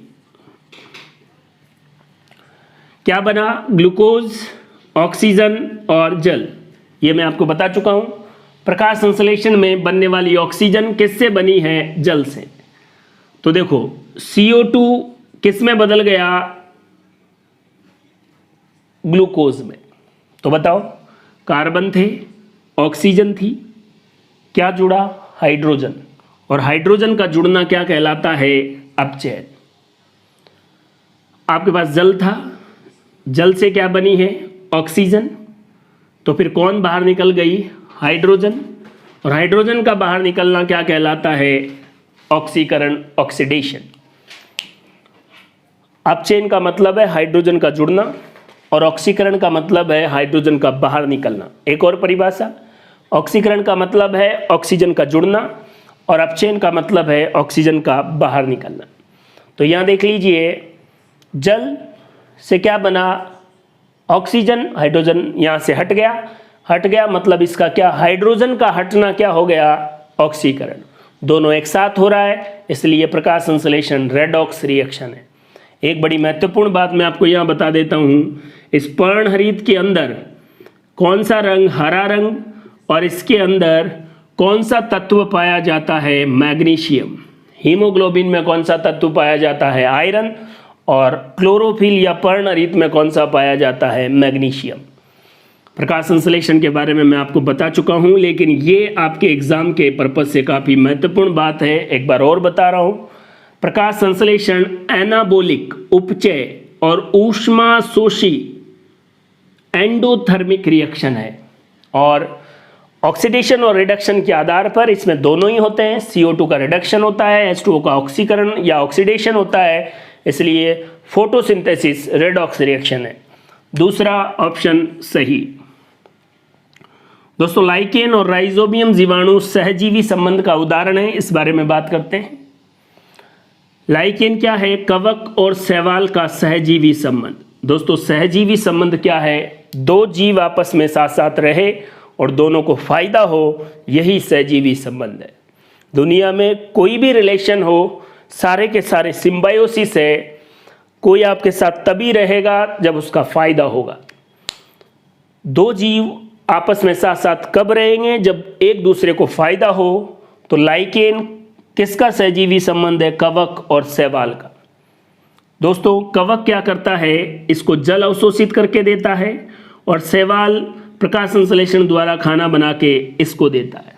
Speaker 1: क्या बना? ग्लूकोज, ऑक्सीजन और जल। ये मैं आपको बता चुका हूं। प्रकाश संश्लेषण में बनने वाली ऑक्सीजन किससे बनी है? जल से। तो देखो, CO2 किस में बदल गया? ग्लूकोज में। तो बताओ, कार्बन थे, ऑक्सीजन थी, क्या जुड़ा? हाइड्रोजन। और हाइड्रोजन का जुड़ना क्या कहलाता है? अपचयन। आपके पास जल था, जल से क्या बनी है? ऑक्सीजन। तो फिर कौन बाहर निकल गई? हाइड्रोजन। और हाइड्रोजन का बाहर निकलना क्या कहलाता है? ऑक्सीकरण, ऑक्सीडेशन। अपचयन का मतलब है हाइड्रोजन का जुड़ना और ऑक्सीकरण का मतलब है हाइड्रोजन का बाहर निकलना। एक और परिभाषा, ऑक्सीकरण का मतलब है ऑक्सीजन का जुड़ना और अपचयन का मतलब है ऑक्सीजन का बाहर निकलना। तो यहाँ देख लीजिए, जल से क्या बना? ऑक्सीजन, हाइड्रोजन यहाँ से हट गया। हट गया, मतलब इसका क्या, हाइड्रोजन का हटना क्या हो गया, ऑक्सीकरण। दोनों एक साथ हो रहा है, इसलिए प्रकाश संश्लेषण रेडॉक्स रिएक्शन है। एक बड़ी महत्वपूर्ण बात मैं आपको यहाँ बता देता हूँ, इस पर्णहरित के अंदर कौन सा रंग, हरा रंग, और इसके अंदर कौन सा तत्व पाया जाता है, मैग्नीशियम। हीमोग्लोबिन में कौन सा तत्व पाया जाता है, आयरन, और क्लोरोफिल या पर्णहरित में कौन सा पाया जाता है, मैग्नीशियम। प्रकाश संश्लेषण के बारे में मैं आपको बता चुका हूं, लेकिन ये आपके एग्जाम के पर्पज से काफ़ी महत्वपूर्ण बात है, एक बार और बता रहा हूं। प्रकाश संश्लेषण एनाबोलिक, उपचय और ऊष्माशोषी एंडोथर्मिक रिएक्शन है, और ऑक्सीडेशन और रिडक्शन के आधार पर इसमें दोनों ही होते हैं। CO2 का रिडक्शन होता है, H2O का ऑक्सीकरण या ऑक्सीडेशन होता है, इसलिए फोटोसिंथेसिस रेडॉक्स रिएक्शन है। दूसरा ऑप्शन सही। दोस्तों, लाइकेन और राइजोबियम जीवाणु सहजीवी संबंध का उदाहरण है, इस बारे में बात करते हैं। लाइकेन क्या है, कवक और शैवाल का सहजीवी संबंध। दोस्तों, सहजीवी संबंध क्या है, दो जीव आपस में साथ साथ रहे और दोनों को फायदा हो, यही सहजीवी संबंध है। दुनिया में कोई भी रिलेशन हो, सारे के सारे सिम्बायोसिस है। कोई आपके साथ तभी रहेगा जब उसका फायदा होगा। दो जीव आपस में साथ साथ कब रहेंगे, जब एक दूसरे को फायदा हो। तो लाइकेन किसका सहजीवी संबंध है, कवक और शैवाल का। दोस्तों, कवक क्या करता है, इसको जल अवशोषित करके देता है, और शैवाल प्रकाश संश्लेषण द्वारा खाना बना के इसको देता है।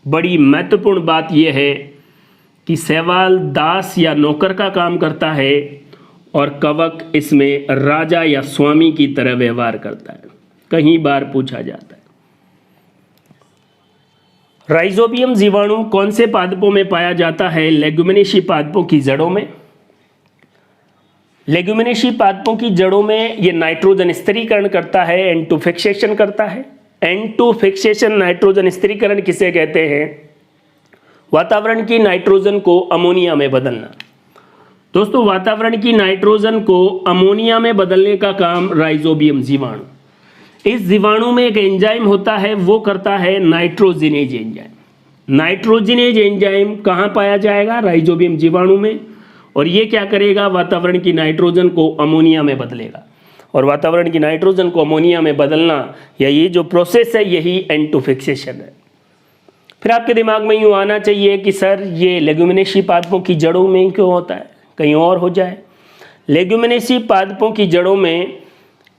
Speaker 1: बड़ी महत्वपूर्ण बात यह है कि शैवाल दास या नौकर का काम करता है और कवक इसमें राजा या स्वामी की तरह व्यवहार करता है। कई बार पूछा जाता है। राइजोबियम जीवाणु कौन से पादपों में पाया जाता है, लेग्यूमिनेसी पादपों की जड़ों में। लेग्यूमिनेसी पादपों की जड़ों में ये नाइट्रोजन स्थिरीकरण करता है, N2 फिक्सेशन करता है। N2 फिक्सेशन, नाइट्रोजन स्थिरीकरण किसे कहते हैं, वातावरण की नाइट्रोजन को अमोनिया में बदलना। दोस्तों, वातावरण की नाइट्रोजन को अमोनिया में बदलने का काम राइजोबियम जीवाणु। इस जीवाणु में एक एंजाइम होता है, वो करता है नाइट्रोजिनेज एंजाइम। नाइट्रोजिनेज एंजाइम कहाँ पाया जाएगा, राइजोबियम जीवाणु में, और ये क्या करेगा, वातावरण की नाइट्रोजन को अमोनिया में बदलेगा। और वातावरण की नाइट्रोजन को अमोनिया में बदलना, या ये जो प्रोसेस है, यही N2 फिक्सेशन है। फिर आपके दिमाग में यूँ आना चाहिए कि सर ये लेग्यूमिनेसी पादपों की जड़ों में क्यों होता है, कहीं और हो जाए। लेग्यूमिनेसी पादपों की जड़ों में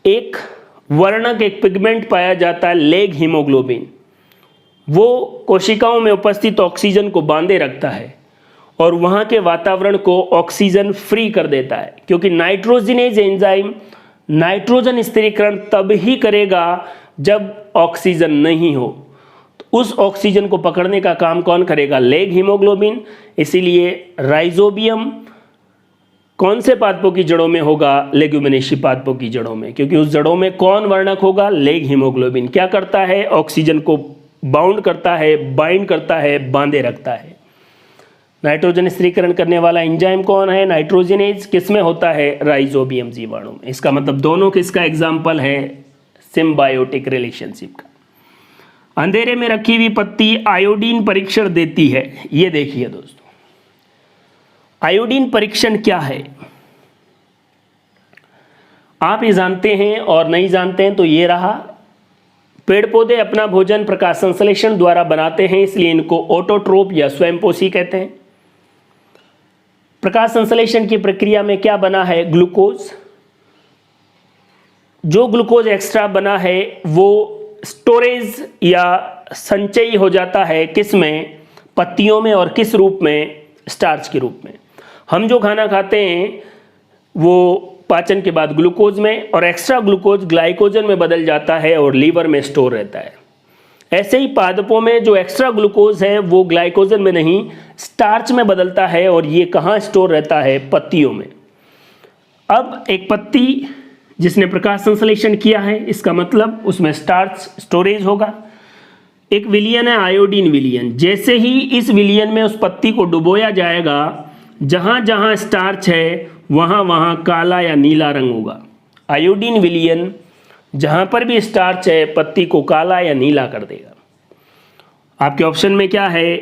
Speaker 1: एक वर्णक, एक पिगमेंट पाया जाता है, लेग हीमोग्लोबिन। वो कोशिकाओं में उपस्थित ऑक्सीजन को बांधे रखता है और वहाँ के वातावरण को ऑक्सीजन फ्री कर देता है, क्योंकि नाइट्रोजिनेज एंजाइम नाइट्रोजन स्थिरीकरण तब ही करेगा जब ऑक्सीजन नहीं हो। तो उस ऑक्सीजन को पकड़ने का काम कौन करेगा, लेग हीमोग्लोबिन। इसीलिए राइजोबियम कौन से पादपों की जड़ों में होगा, लेग्यूमिनेसी पादपों की जड़ों में, क्योंकि उस जड़ों में कौन वर्णक होगा, लेग हीमोग्लोबिन। क्या करता है, ऑक्सीजन को बाउंड करता है, बाइंड करता है, बांधे रखता है। नाइट्रोजन स्थिरीकरण करने वाला एंजाइम कौन है, नाइट्रोजिनेज, किसमें होता है, राइजोबियम जीवाणु में। इसका मतलब दोनों किसका एग्जाम्पल है, सिम्बायोटिक रिलेशनशिप का। अंधेरे में रखी हुई पत्ती आयोडीन परीक्षण देती है। ये देखिए दोस्तों, आयोडीन परीक्षण क्या है, आप ये जानते हैं और नहीं जानते हैं तो ये रहा। पेड़ पौधे अपना भोजन प्रकाश संश्लेषण द्वारा बनाते हैं, इसलिए इनको ऑटोट्रोप या स्वयंपोषी कहते हैं। प्रकाश संश्लेषण की प्रक्रिया में क्या बना है, ग्लूकोज। जो ग्लूकोज एक्स्ट्रा बना है वो स्टोरेज या संचयी हो जाता है, किस में, पत्तियों में, और किस रूप में, स्टार्च के रूप में। हम जो खाना खाते हैं वो पाचन के बाद ग्लूकोज में, और एक्स्ट्रा ग्लूकोज ग्लाइकोजन में बदल जाता है और लीवर में स्टोर रहता है। ऐसे ही पादपों में जो एक्स्ट्रा ग्लूकोज है वो ग्लाइकोजन में नहीं, स्टार्च में बदलता है, और ये कहाँ स्टोर रहता है, पत्तियों में। अब एक पत्ती जिसने प्रकाश संश्लेषण किया है, इसका मतलब उसमें स्टार्च स्टोरेज होगा। एक विलयन है आयोडीन विलयन। जैसे ही इस विलयन में उस पत्ती को डुबोया जाएगा, जहाँ जहाँ स्टार्च है वहाँ वहाँ काला या नीला रंग होगा। आयोडीन विलयन जहाँ पर भी स्टार्च है पत्ती को काला या नीला कर देगा। आपके ऑप्शन में क्या है,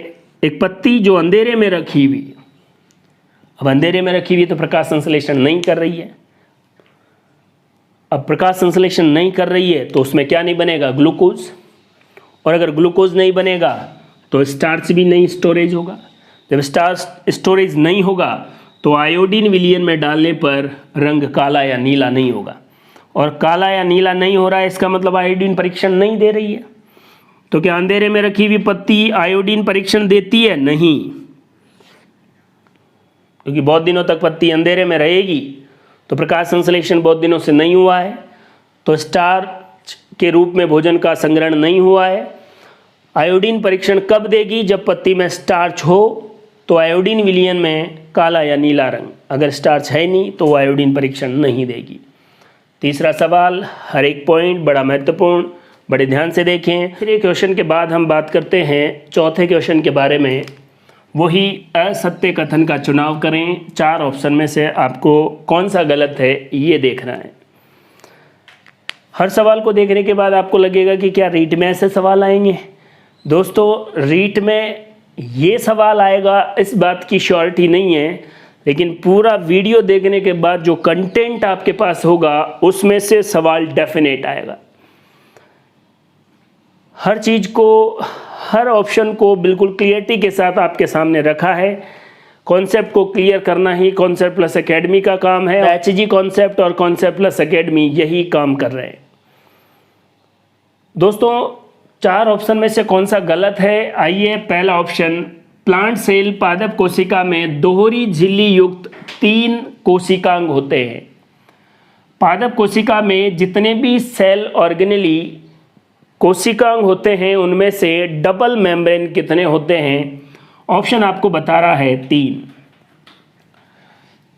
Speaker 1: एक पत्ती जो अंधेरे में रखी हुई, अब अंधेरे में रखी हुई तो प्रकाश संश्लेषण नहीं कर रही है। अब प्रकाश संश्लेषण नहीं कर रही है तो उसमें क्या नहीं बनेगा, ग्लूकोज, और अगर ग्लूकोज नहीं बनेगा तो स्टार्च भी नहीं स्टोरेज होगा। जब स्टार्च स्टोरेज नहीं होगा तो आयोडीन विलयन में डालने पर रंग काला या नीला नहीं होगा, और काला या नीला नहीं हो रहा है इसका मतलब आयोडीन परीक्षण नहीं दे रही है। तो क्या अंधेरे में रखी हुई पत्ती आयोडीन परीक्षण देती है? नहीं, क्योंकि बहुत दिनों तक पत्ती अंधेरे में रहेगी तो प्रकाश संश्लेषण बहुत दिनों से नहीं हुआ है, तो स्टार्च के रूप में भोजन का संग्रहण नहीं हुआ है। आयोडीन परीक्षण कब देगी? जब पत्ती में स्टार्च हो तो आयोडीन विलयन में काला या नीला रंग, अगर स्टार्च है नहीं तो वो आयोडीन परीक्षण नहीं देगी। तीसरा सवाल, हर एक पॉइंट बड़ा महत्वपूर्ण, बड़े ध्यान से देखें। फिर क्वेश्चन के बाद हम बात करते हैं चौथे क्वेश्चन के बारे में, वही असत्य कथन का चुनाव करें। 4 ऑप्शन में से आपको कौन सा गलत है ये देखना है। हर सवाल को देखने के बाद आपको लगेगा कि क्या रीट में ऐसे सवाल आएंगे? दोस्तों, रीट में ये सवाल आएगा इस बात की श्योरिटी नहीं है, लेकिन पूरा वीडियो देखने के बाद जो कंटेंट आपके पास होगा उसमें से सवाल डेफिनेट आएगा। हर चीज़ को, हर ऑप्शन को बिल्कुल क्लियरिटी के साथ आपके सामने रखा है। कॉन्सेप्ट को क्लियर करना ही कॉन्सेप्ट प्लस एकेडमी का काम है। HG कॉन्सेप्ट और कॉन्सेप्ट प्लस एकेडमी यही काम कर रहे हैं। दोस्तों, 4 ऑप्शन में से कौन सा गलत है? आइए, पहला ऑप्शन, प्लांट सेल पादप कोशिका में दोहरी झिल्ली युक्त 3 कोशिकांग होते हैं। पादप कोशिका में जितने भी सेल ऑर्गेनेली कोशिकांग होते हैं उनमें से डबल मेम्ब्रेन कितने होते हैं? ऑप्शन आपको बता रहा है 3।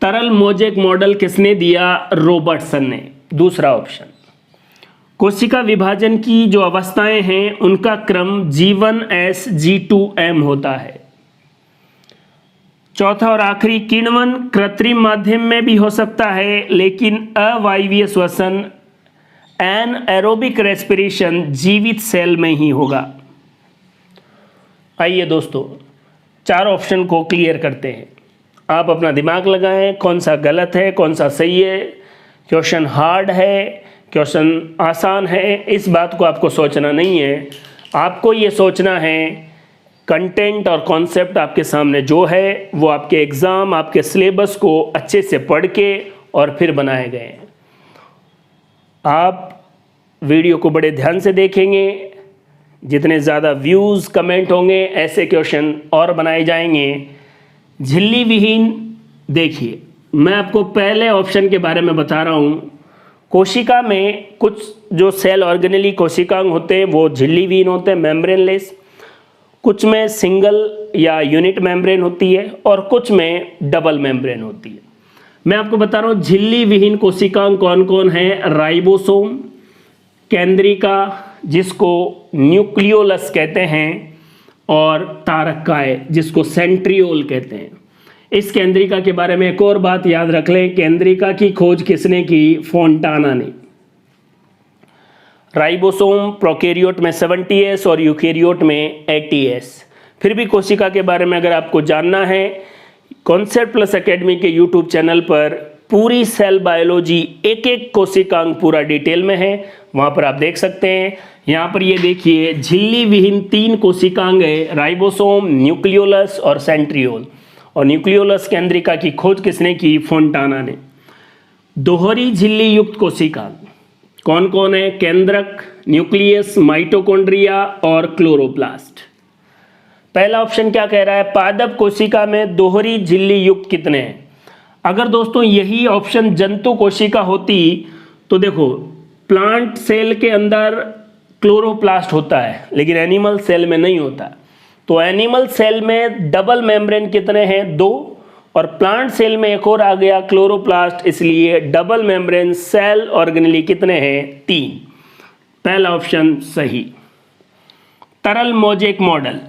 Speaker 1: तरल मोज़ेक मॉडल किसने दिया? रॉबर्टसन ने। दूसरा ऑप्शन, कोशिका विभाजन की जो अवस्थाएं हैं उनका क्रम G1S G2M होता है। चौथा और आखिरी, किण्वन कृत्रिम माध्यम में भी हो सकता है, लेकिन अवायवीय श्वसन एनएरोबिक रेस्पिरेशन जीवित सेल में ही होगा। आइए दोस्तों, 4 ऑप्शन को क्लियर करते हैं। आप अपना दिमाग लगाएं, कौन सा गलत है, कौन सा सही है। क्वेश्चन हार्ड है, क्वेश्चन आसान है, इस बात को आपको सोचना नहीं है। आपको ये सोचना है कंटेंट और कॉन्सेप्ट आपके सामने जो है वो आपके एग्ज़ाम, आपके सिलेबस को अच्छे से पढ़ के और फिर बनाए गए हैं। आप वीडियो को बड़े ध्यान से देखेंगे, जितने ज़्यादा व्यूज़ कमेंट होंगे ऐसे क्वेश्चन और बनाए जाएंगे। झिल्ली विहीन, देखिए मैं आपको पहले ऑप्शन के बारे में बता रहा हूँ। कोशिका में कुछ जो सेल ऑर्गेनेली कोशिकांग होते हैं वो झिल्ली विहीन होते हैं, मेम्ब्रेनलेस। कुछ में सिंगल या यूनिट मेम्ब्रेन होती है और कुछ में डबल मेम्ब्रेन होती है। मैं आपको बता रहा हूँ झिल्ली विहीन कोशिकांग कौन कौन है। राइबोसोम, केंद्रिका जिसको न्यूक्लियोलस कहते हैं, और तारकाय जिसको सेंट्रियोल कहते हैं। इस केंद्रिका के बारे में एक और बात याद रख लें, केंद्रिका की खोज किसने की? फोंटाना ने। राइबोसोम प्रोकैरियोट में 70S और यूकैरियोट में 80S। फिर भी कोशिका के बारे में अगर आपको जानना है, कॉन्सेप्ट प्लस एकेडमी के यूट्यूब चैनल पर पूरी सेल बायोलॉजी एक एक कोशिकांग पूरा डिटेल में है, वहाँ पर आप देख सकते हैं। यहाँ पर ये देखिए झिल्ली विहीन 3 कोशिकांग है, राइबोसोम, न्यूक्लियोलस और सेंट्रियोल। और न्यूक्लियोलस केंद्रिका की खोज किसने की? फोंटाना ने। दोहरी झिल्ली युक्त कोशिकांग कौन कौन है? केंद्रक, न्यूक्लियस, माइटोकॉन्ड्रिया और क्लोरोप्लास्ट। पहला ऑप्शन क्या कह रहा है? पादप कोशिका में दोहरी झिल्ली युक्त कितने हैं? अगर दोस्तों यही ऑप्शन जंतु कोशिका होती तो देखो, प्लांट सेल के अंदर क्लोरोप्लास्ट होता है लेकिन एनिमल सेल में नहीं होता। तो एनिमल सेल में डबल मेम्ब्रेन कितने हैं? 2, और प्लांट सेल में एक और आ गया क्लोरोप्लास्ट, इसलिए डबल मेम्ब्रेन सेल ऑर्गेनेली कितने हैं? 3। पहला ऑप्शन सही। तरल mosaic model,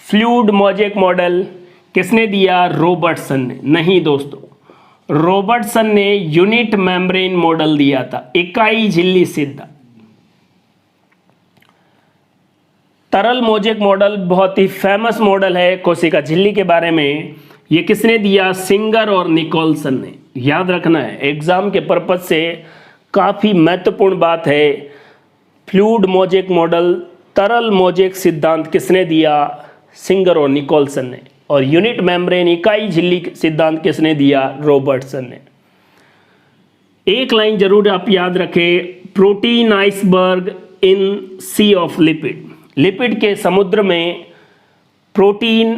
Speaker 1: fluid mosaic model किसने दिया? रॉबर्टसन ने। नहीं दोस्तों, रॉबर्टसन ने यूनिट मेम्ब्रेन मॉडल दिया था, इकाई झिल्ली सिद्ध। तरल मोजेक मॉडल बहुत ही फेमस मॉडल है कोशिका झिल्ली के बारे में। ये किसने दिया? सिंगर और निकोलसन ने। याद रखना है, एग्जाम के पर्पज से काफ़ी महत्वपूर्ण बात है। फ्लूइड मोजेक मॉडल, तरल मोजेक सिद्धांत किसने दिया? सिंगर और निकोलसन ने। और यूनिट मेम्ब्रेन इकाई झिल्ली सिद्धांत किसने दिया? रॉबर्टसन ने। एक लाइन जरूर आप याद रखें, protein iceberg in sea of lipid. Lipid के समुद्र में प्रोटीन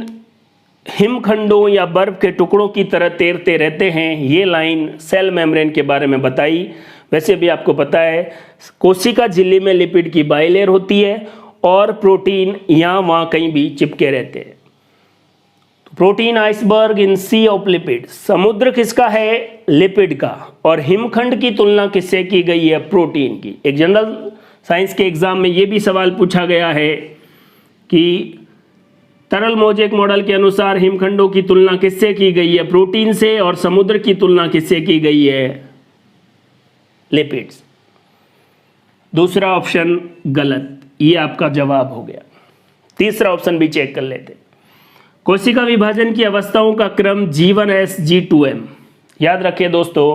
Speaker 1: हिमखंडों या बर्फ के टुकड़ों की तरह तैरते रहते हैं। ये लाइन सेल मेम्ब्रेन के बारे में बताई। वैसे भी आपको पता है कोशिका झिल्ली में लिपिड की बाइलेयर होती है और प्रोटीन यहाँ वहाँ कहीं भी चिपके रहते हैं। Protein iceberg in sea of lipid, समुद्र किसका है? लिपिड का। और हिमखंड की तुलना किससे की गई है? प्रोटीन की। एक जनरल साइंस के एग्जाम में ये भी सवाल पूछा गया है कि तरल मोजेक मॉडल के अनुसार हिमखंडों की तुलना किससे की गई है? प्रोटीन से। और समुद्र की तुलना किससे की गई है? लिपिड्स। दूसरा ऑप्शन गलत, ये आपका जवाब हो गया। तीसरा ऑप्शन भी चेक कर लेते। कोशिका विभाजन की अवस्थाओं का क्रम G1S G2M। याद रखिए दोस्तों,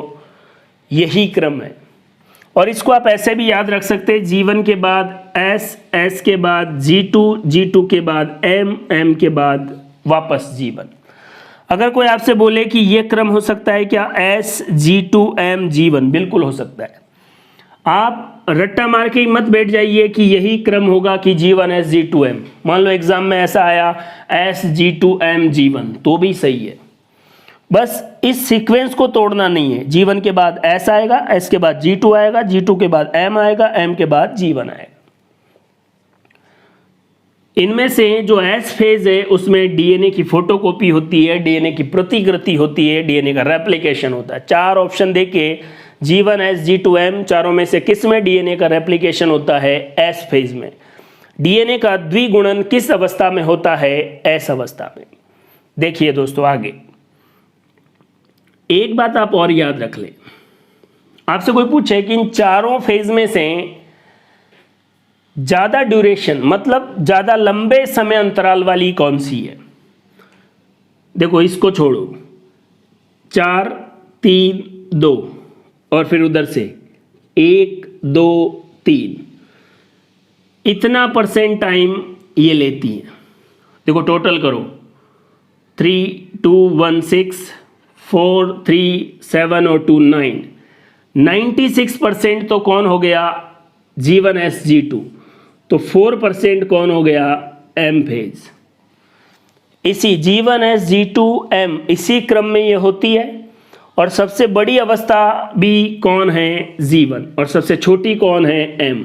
Speaker 1: यही क्रम है। और इसको आप ऐसे भी याद रख सकते हैं, G1 के बाद S, S के बाद G2, G2 के बाद M, M के बाद वापस G1। अगर कोई आपसे बोले कि ये क्रम हो सकता है क्या? S, G2, M, G1, बिल्कुल हो सकता है। आप रट्टा मार के ही मत बैठ जाइए कि यही क्रम होगा कि G1S G2M। मान लो एग्जाम में ऐसा आया S, G2M, G1, तो भी सही है। बस इस सीक्वेंस को तोड़ना नहीं है। G1 के बाद S आएगा, S के बाद G2 आएगा, G2 के बाद M आएगा, M के बाद G1 आएगा। इनमें से जो S फेज है उसमें डीएनए की फोटोकॉपी होती है, डीएनए की प्रतिकृति होती है, डीएनए का रेप्लिकेशन होता है। चार ऑप्शन देके G1S G2M, चारों में से किस में डीएनए का रेप्लिकेशन होता है? S फेज में। डीएनए का द्विगुणन किस अवस्था में होता है? S अवस्था में। देखिए दोस्तों आगे एक बात आप और याद रख लें, आपसे कोई पूछे कि इन चारों फेज में से ज्यादा ड्यूरेशन मतलब ज्यादा लंबे समय अंतराल वाली कौन सी है? देखो इसको छोड़ो, 4, 3, 2 और फिर उधर से 1, 2, 3, इतना परसेंट टाइम ये लेती है। देखो टोटल करो, 3, 2, 1, 6, 4, 3, 7 और 2, 9, 96% तो कौन हो गया? G1S G2। तो 4% कौन हो गया? M phase. इसी G1S G2M इसी क्रम में ये होती है। और सबसे बड़ी अवस्था भी कौन है? G1। और सबसे छोटी कौन है? M।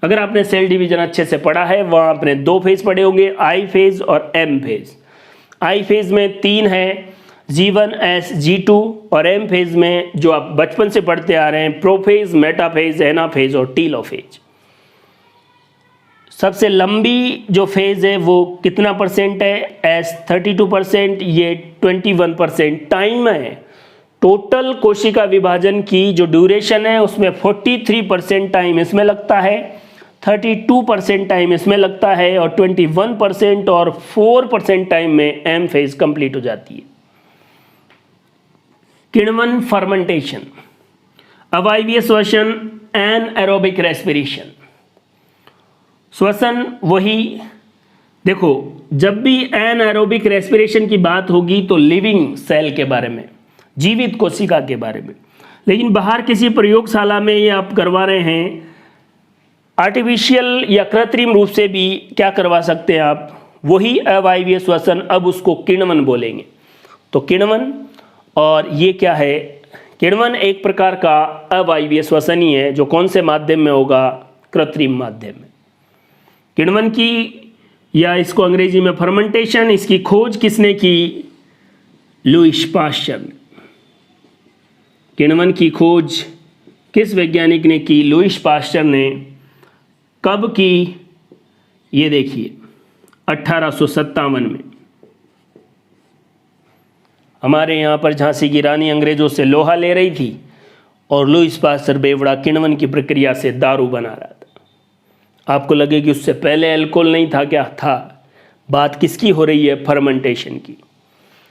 Speaker 1: अगर आपने सेल डिवीजन अच्छे से पढ़ा है, वहाँ आपने 2 फेज पढ़े होंगे, I फेज और M फेज। I फेज में 3 है, G1S G2, और M फेज में जो आप बचपन से पढ़ते आ रहे हैं, प्रोफेज, मेटाफेज, एनाफेज और टीलोफेज। सबसे लंबी जो फेज है वो कितना परसेंट है? S 32%, ये 21% टाइम है। टोटल कोशिका विभाजन की जो ड्यूरेशन है उसमें 43% टाइम इसमें लगता है, 32% टाइम इसमें लगता है और 21% और 4% टाइम में M फेज कंप्लीट हो जाती है। किण्वन फर्मेंटेशन, अवायवीय श्वसन, एनाएरोबिक रेस्पिरेशन। श्वसन वही, देखो जब भी एनाएरोबिक रेस्पिरेशन की बात होगी तो लिविंग सेल के बारे में, जीवित कोशिका के बारे में। लेकिन बाहर किसी प्रयोगशाला में ये आप करवा रहे हैं, आर्टिफिशियल या कृत्रिम रूप से भी क्या करवा सकते हैं आप? वही अवायवीय श्वसन, अब उसको किण्वन बोलेंगे। तो किण्वन, और ये क्या है? किण्वन एक प्रकार का अवायवीय श्वसन ही है जो कौन से माध्यम में होगा? कृत्रिम माध्यम में। किण्वन की, या इसको अंग्रेजी में फर्मेंटेशन, इसकी खोज किसने की? Louis Pasteur. किण्वन की खोज किस वैज्ञानिक ने की? लुईस पाश्चर ने। कब की? ये देखिए 1857 में। हमारे यहाँ पर झांसी की रानी अंग्रेजों से लोहा ले रही थी और लुईस पाश्चर बेवड़ा किण्वन की प्रक्रिया से दारू बना रहा था। आपको लगे कि उससे पहले अल्कोहल नहीं था, क्या था? बात किसकी हो रही है? फर्मेंटेशन की।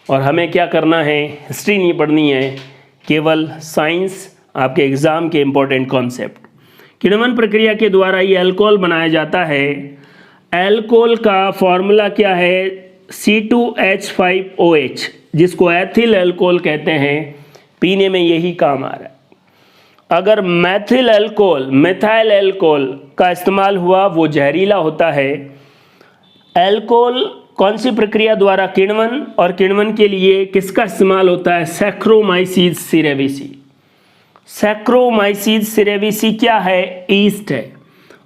Speaker 1: और हमें क्या करना है? हिस्ट्री नहीं पढ़नी है, केवल साइंस, आपके एग्ज़ाम के इम्पोर्टेंट कॉन्सेप्ट। किण्वन प्रक्रिया के द्वारा ये अल्कोहल बनाया जाता है। अल्कोहल का फॉर्मूला क्या है? C2H5OH, जिसको एथिल अल्कोहल कहते हैं। पीने में यही काम आ रहा है। अगर मैथिल अल्कोहल, मिथाइल अल्कोहल का इस्तेमाल हुआ, वो जहरीला होता है। अल्कोहल कौन सी प्रक्रिया द्वारा? किण्वन, और किण्वन के लिए किसका इस्तेमाल होता है? Saccharomyces cerevisiae. सैक्रोमाइसीस सेरेविसी क्या है? ईस्ट है,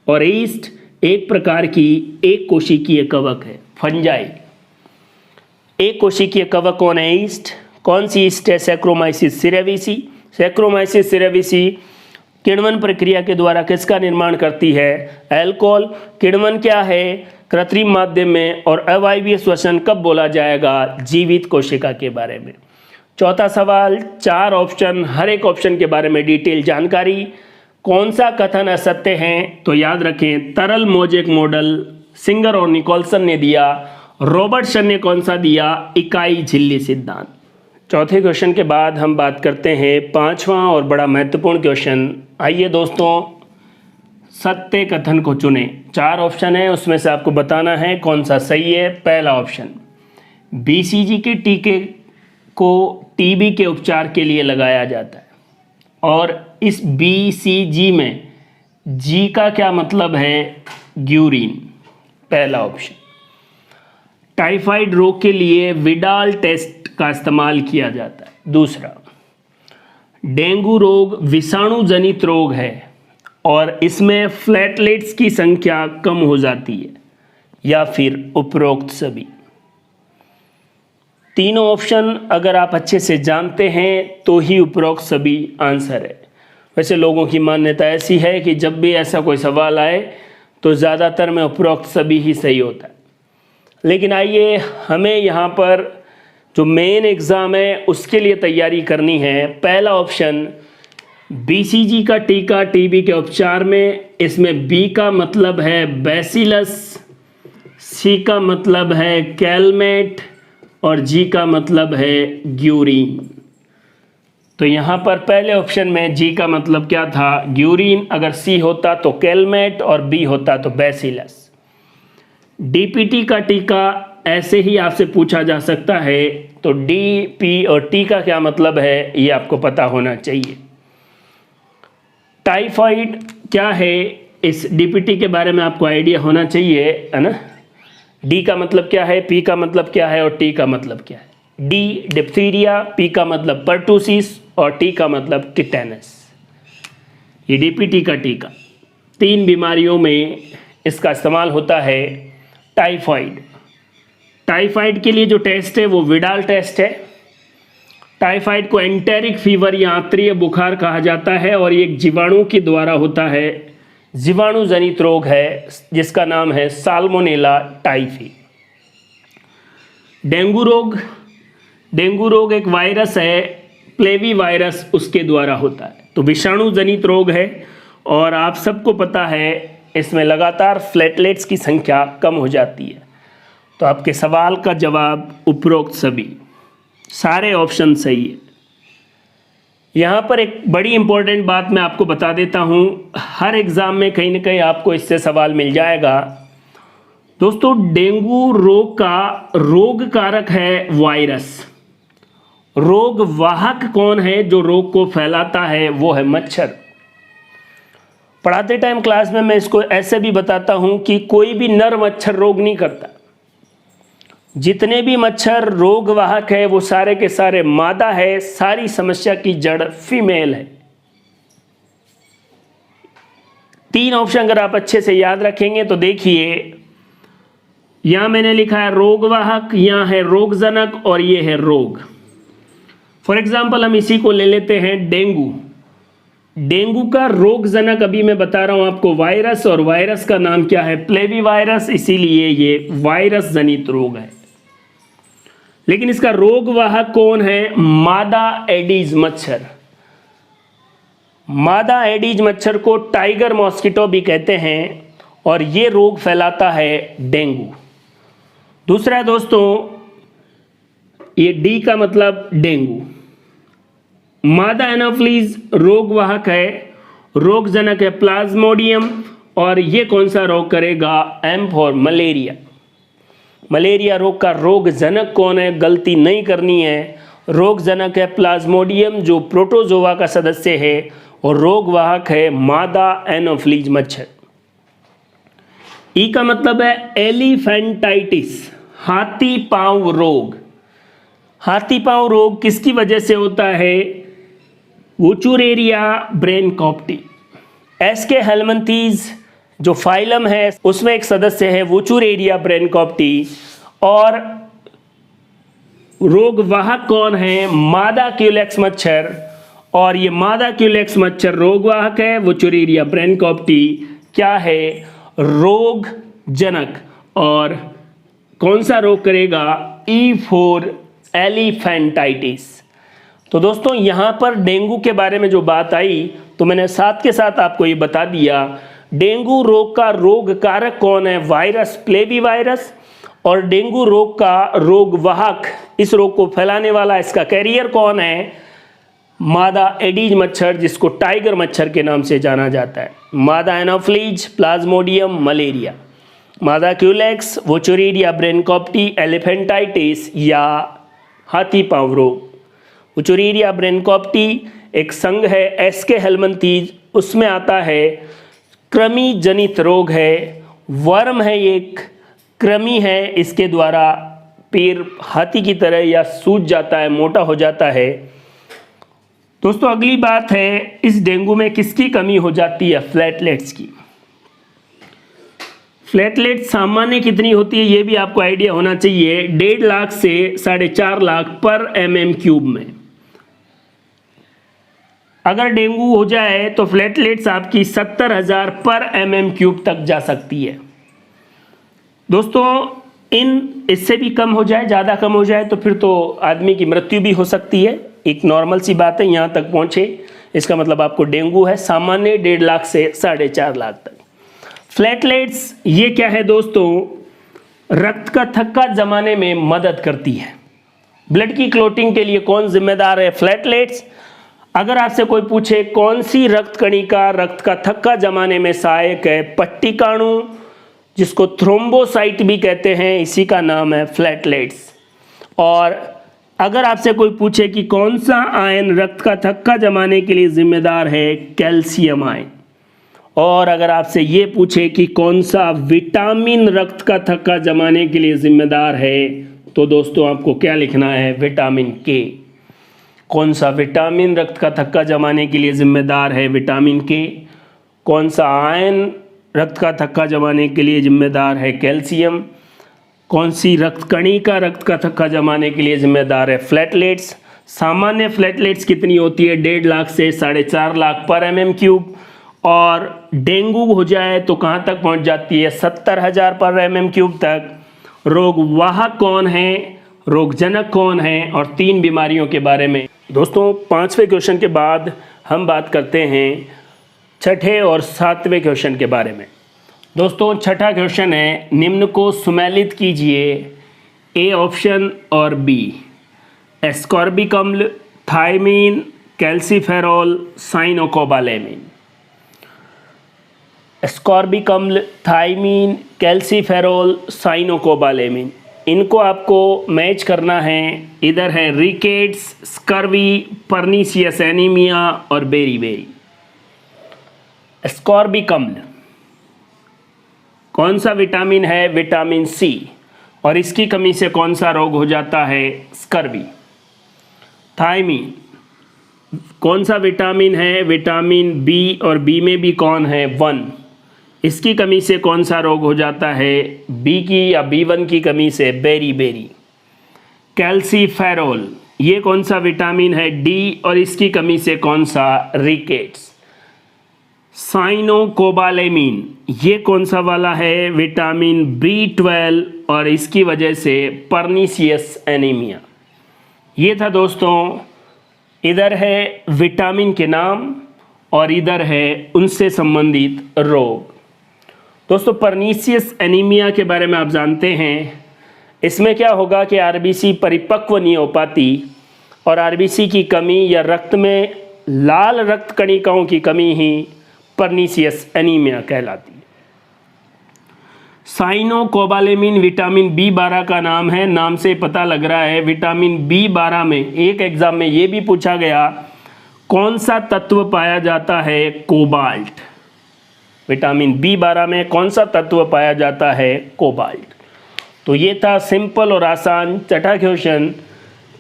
Speaker 1: और ईस्ट एक प्रकार की एक कोशिकीय कवक है, फंजाई। एक कोशिकीय कवक कौन है? ईस्ट। कौन सी ईस्ट है? Saccharomyces cerevisiae. सैक्रोमाइसीस सेरेविसी किण्वन प्रक्रिया के द्वारा किसका निर्माण करती है? अल्कोहल। किण्वन क्या है? कृत्रिम माध्यम में। और अवायवीय श्वसन कब बोला जाएगा? जीवित कोशिका के बारे में। चौथा सवाल, 4 ऑप्शन, हर एक ऑप्शन के बारे में डिटेल जानकारी। कौन सा कथन असत्य है? तो याद रखें, तरल मोजेक मॉडल सिंगर और निकोलसन ने दिया। रॉबर्टसन ने कौन सा दिया? इकाई झिल्ली सिद्धांत। चौथे क्वेश्चन के बाद हम बात करते हैं 5वां और बड़ा महत्वपूर्ण क्वेश्चन। आइए दोस्तों, सत्य कथन को चुने। 4 ऑप्शन है, उसमें से आपको बताना है कौन सा सही है। पहला ऑप्शन, BCG के टीके को टीबी के उपचार के लिए लगाया जाता है। और इस BCG में जी का क्या मतलब है? ग्यूरिन। पहला ऑप्शन। टाइफाइड रोग के लिए विडाल टेस्ट का इस्तेमाल किया जाता है। दूसरा, डेंगू रोग विषाणु जनित रोग है और इसमें प्लेटलेट्स की संख्या कम हो जाती है। या फिर उपरोक्त सभी। तीनों ऑप्शन अगर आप अच्छे से जानते हैं तो ही उपरोक्त सभी आंसर है। वैसे लोगों की मान्यता ऐसी है कि जब भी ऐसा कोई सवाल आए तो ज़्यादातर में उपरोक्त सभी ही सही होता है। लेकिन आइए, हमें यहाँ पर जो मेन एग्ज़ाम है उसके लिए तैयारी करनी है। पहला ऑप्शन, BCG का टीका टीबी के उपचार में। इसमें B का मतलब है बैसिलस, C का मतलब है कैलमेट और G का मतलब है ग्यूरिन। तो यहाँ पर पहले ऑप्शन में G का मतलब क्या था? ग्यूरिन। अगर C होता तो कैलमेट और B होता तो बैसिलस। DPT का टीका ऐसे ही आपसे पूछा जा सकता है, तो D, P और T का क्या मतलब है ये आपको पता होना चाहिए। टाइफाइड क्या है, इस DPT के बारे में आपको आइडिया होना चाहिए, है ना। D का मतलब क्या है, P का मतलब क्या है और T का मतलब क्या है। D डिप्थीरिया, P का मतलब पर्टूसिस और T का मतलब टिटेनस। ये DPT का टीका 3 बीमारियों में इसका इस्तेमाल होता है। टाइफाइड, टाइफाइड के लिए जो टेस्ट है वो विडाल टेस्ट है। टाइफाइड को एंटेरिक फीवर या आंतरीय बुखार कहा जाता है और ये एक जीवाणु के द्वारा होता है। जीवाणु जनित रोग है जिसका नाम है साल्मोनेला टाइफी। डेंगू रोग, डेंगू रोग एक वायरस है, प्लेवी वायरस, उसके द्वारा होता है। तो विषाणु जनित रोग है और आप सबको पता है इसमें लगातार प्लेटलेट्स की संख्या कम हो जाती है। तो आपके सवाल का जवाब उपरोक्त सभी, सारे ऑप्शन सही है। यहाँ पर एक बड़ी इंपॉर्टेंट बात मैं आपको बता देता हूँ, हर एग्ज़ाम में कहीं ना कहीं आपको इससे सवाल मिल जाएगा। दोस्तों, डेंगू रोग का रोग कारक है वायरस। रोग वाहक कौन है जो रोग को फैलाता है? वो है मच्छर। पढ़ाते टाइम क्लास में मैं इसको ऐसे भी बताता हूँ कि कोई भी नर मच्छर रोग नहीं करता। जितने भी मच्छर रोग वाहक है वो सारे के सारे मादा है। सारी समस्या की जड़ फीमेल है। 3 ऑप्शन अगर आप अच्छे से याद रखेंगे तो देखिए, यहां मैंने लिखा है रोगवाहक, यहां है रोगजनक और ये है रोग। फॉर एग्जाम्पल हम इसी को ले लेते हैं डेंगू। डेंगू का रोगजनक अभी मैं बता रहा हूं आपको वायरस, और वायरस का नाम क्या है? प्लेवी वायरस, इसीलिए ये वायरस जनित रोग है। लेकिन इसका रोगवाहक कौन है? मादा एडीज मच्छर। मादा एडीज मच्छर को टाइगर मॉस्किटो भी कहते हैं और ये रोग फैलाता है डेंगू। दूसरा है दोस्तों, ये डी का मतलब डेंगू। मादा एनोफिलीज रोगवाहक है, रोगजनक है प्लाज्मोडियम, और ये कौन सा रोग करेगा? M for malaria. मलेरिया रोग का रोगजनक कौन है? गलती नहीं करनी है, रोगजनक है प्लाज्मोडियम जो प्रोटोजोआ का सदस्य है, और रोगवाहक है मादा एनोफिलीज मच्छर। ई का मतलब है एलिफेंटाइटिस, हाथी पांव रोग। हाथी पांव रोग किसकी वजह से होता है? वुचुरेरिया ब्रेनकॉप्टी। एस्के हेलमिंथीज जो फाइलम है उसमें एक सदस्य है वुचुरेरिया ब्रेनकॉप्टी, और रोगवाहक कौन है? मादा क्यूलेक्स मच्छर, और ये मादा क्यूलेक्स मच्छर रोगवाहक है, वुचुरेरिया ब्रेनकॉप्टी क्या है? रोगजनक। और कौन सा रोग करेगा? E for एलिफेंटाइटिस। तो दोस्तों यहाँ पर डेंगू के बारे में जो बात आई तो मैंने साथ के साथ आपको ये बता दिया, डेंगू रोग का रोग कारक कौन है? Virus flavi virus. और डेंगू रोग का रोगवाहक, इस रोग को फैलाने वाला, इसका कैरियर कौन है? मादा एडीज मच्छर, जिसको टाइगर मच्छर के नाम से जाना जाता है। मादा एनोफिलीज, प्लाज्मोडियम, मलेरिया। मादा क्यूलेक्स, वुचुरेरिया ब्रेनकॉप्टी, एलिफेंटाइटिस या हाथी पांव रोग। वुचुरेरिया ब्रेनकॉप्टी एक संघ है एस्के हेलमिंथीज, उसमें आता है, कृमि जनित रोग है, वर्म है, एक कृमि है, इसके द्वारा पैर हाथी की तरह या सूज जाता है, मोटा हो जाता है। दोस्तों अगली बात है, इस डेंगू में किसकी कमी हो जाती है? प्लेटलेट्स की। प्लेटलेट सामान्य कितनी होती है ये भी आपको आइडिया होना चाहिए, 1.5 लाख से 4.5 लाख पर mm³ में। अगर डेंगू हो जाए तो प्लेटलेट्स आपकी 70,000 पर mm³ तक जा सकती है। दोस्तों इससे भी कम हो जाए, ज़्यादा कम हो जाए तो फिर तो आदमी की मृत्यु भी हो सकती है। एक नॉर्मल सी बात है, यहाँ तक पहुँचे इसका मतलब आपको डेंगू है। सामान्य 1.5 लाख से 4.5 लाख तक। प्लेटलेट्स ये क्या है दोस्तों? रक्त का थक्का जमाने में मदद करती है। ब्लड की क्लोटिंग के लिए कौन जिम्मेदार है? प्लेटलेट्स। अगर आपसे कोई पूछे कौन सी रक्त कणिका रक्त का थक्का जमाने में सहायक है? पट्टिकाणु, जिसको थ्रोम्बोसाइट भी कहते हैं, इसी का नाम है प्लेटलेट्स। और अगर आपसे कोई पूछे कि कौन सा आयन रक्त का थक्का जमाने के लिए जिम्मेदार है? Calcium ion. और अगर आपसे ये पूछे कि कौन सा विटामिन रक्त का थक्का जमाने के लिए जिम्मेदार है, तो दोस्तों आपको क्या लिखना है? विटामिन के। कौन सा विटामिन रक्त का थक्का जमाने के लिए जिम्मेदार है? विटामिन के। कौन सा आयन रक्त का थक्का जमाने के लिए जिम्मेदार है? कैल्शियम। कौन सी रक्त कणिका रक्त का थक्का जमाने के लिए जिम्मेदार है? प्लेटलेट्स। सामान्य प्लेटलेट्स कितनी होती है? 1.5 लाख से 4.5 लाख पर mm³। और डेंगू हो जाए तो कहाँ तक पहुँच जाती है? 70,000 पर mm³ तक। रोगवाहक कौन है? रोगजनक कौन है? और 3 बीमारियों के बारे में। दोस्तों 5वें क्वेश्चन के बाद हम बात करते हैं 6ठे और 7वें क्वेश्चन के बारे में। दोस्तों 6ठा क्वेश्चन है, निम्न को सुमेलित कीजिए, ए ऑप्शन और बी। एस्कॉर्बिक अम्ल, थायमीन, कैल्सीफेरॉल, साइनोकोबालेमिन। एस्कॉर्बिक अम्ल, थायमीन, कैल्सीफेरॉल, साइनोकोबालेमिन, इनको आपको मैच करना है। इधर है रिकेट्स, स्कर्वी, परनीसियस एनीमिया और बेरीबेरी। एस्कॉर्बिक अम्ल कौन सा विटामिन है? विटामिन सी, और इसकी कमी से कौन सा रोग हो जाता है? स्कर्वी। थायमीन कौन सा विटामिन है? विटामिन बी, और बी में भी कौन है? 1। इसकी कमी से कौन सा रोग हो जाता है? बी की या B1 की कमी से? बेरीबेरी। कैल्सीफेरॉल ये कौन सा विटामिन है? डी, और इसकी कमी से कौन सा? रिकेट्स। साइनोकोबालेमिन ये कौन सा वाला है? विटामिन B12, और इसकी वजह से परनीसियस एनीमिया। ये था दोस्तों, इधर है विटामिन के नाम और इधर है उनसे संबंधित रोग। दोस्तों परनीसियस एनीमिया के बारे में आप जानते हैं, इसमें क्या होगा कि आरबीसी परिपक्व नहीं हो पाती और आरबीसी की कमी या रक्त में लाल रक्त कणिकाओं की कमी ही परनीसियस एनीमिया कहलाती है। साइनोकोबालेमिन विटामिन B12 का नाम है, नाम से पता लग रहा है। विटामिन B12 में एक एग्जाम में ये भी पूछा गया कौन सा तत्व पाया जाता है, कोबाल्ट। विटामिन B12 में कौन सा तत्व पाया जाता है, कोबाल्ट। तो ये था सिंपल और आसान छठा क्वेश्चन।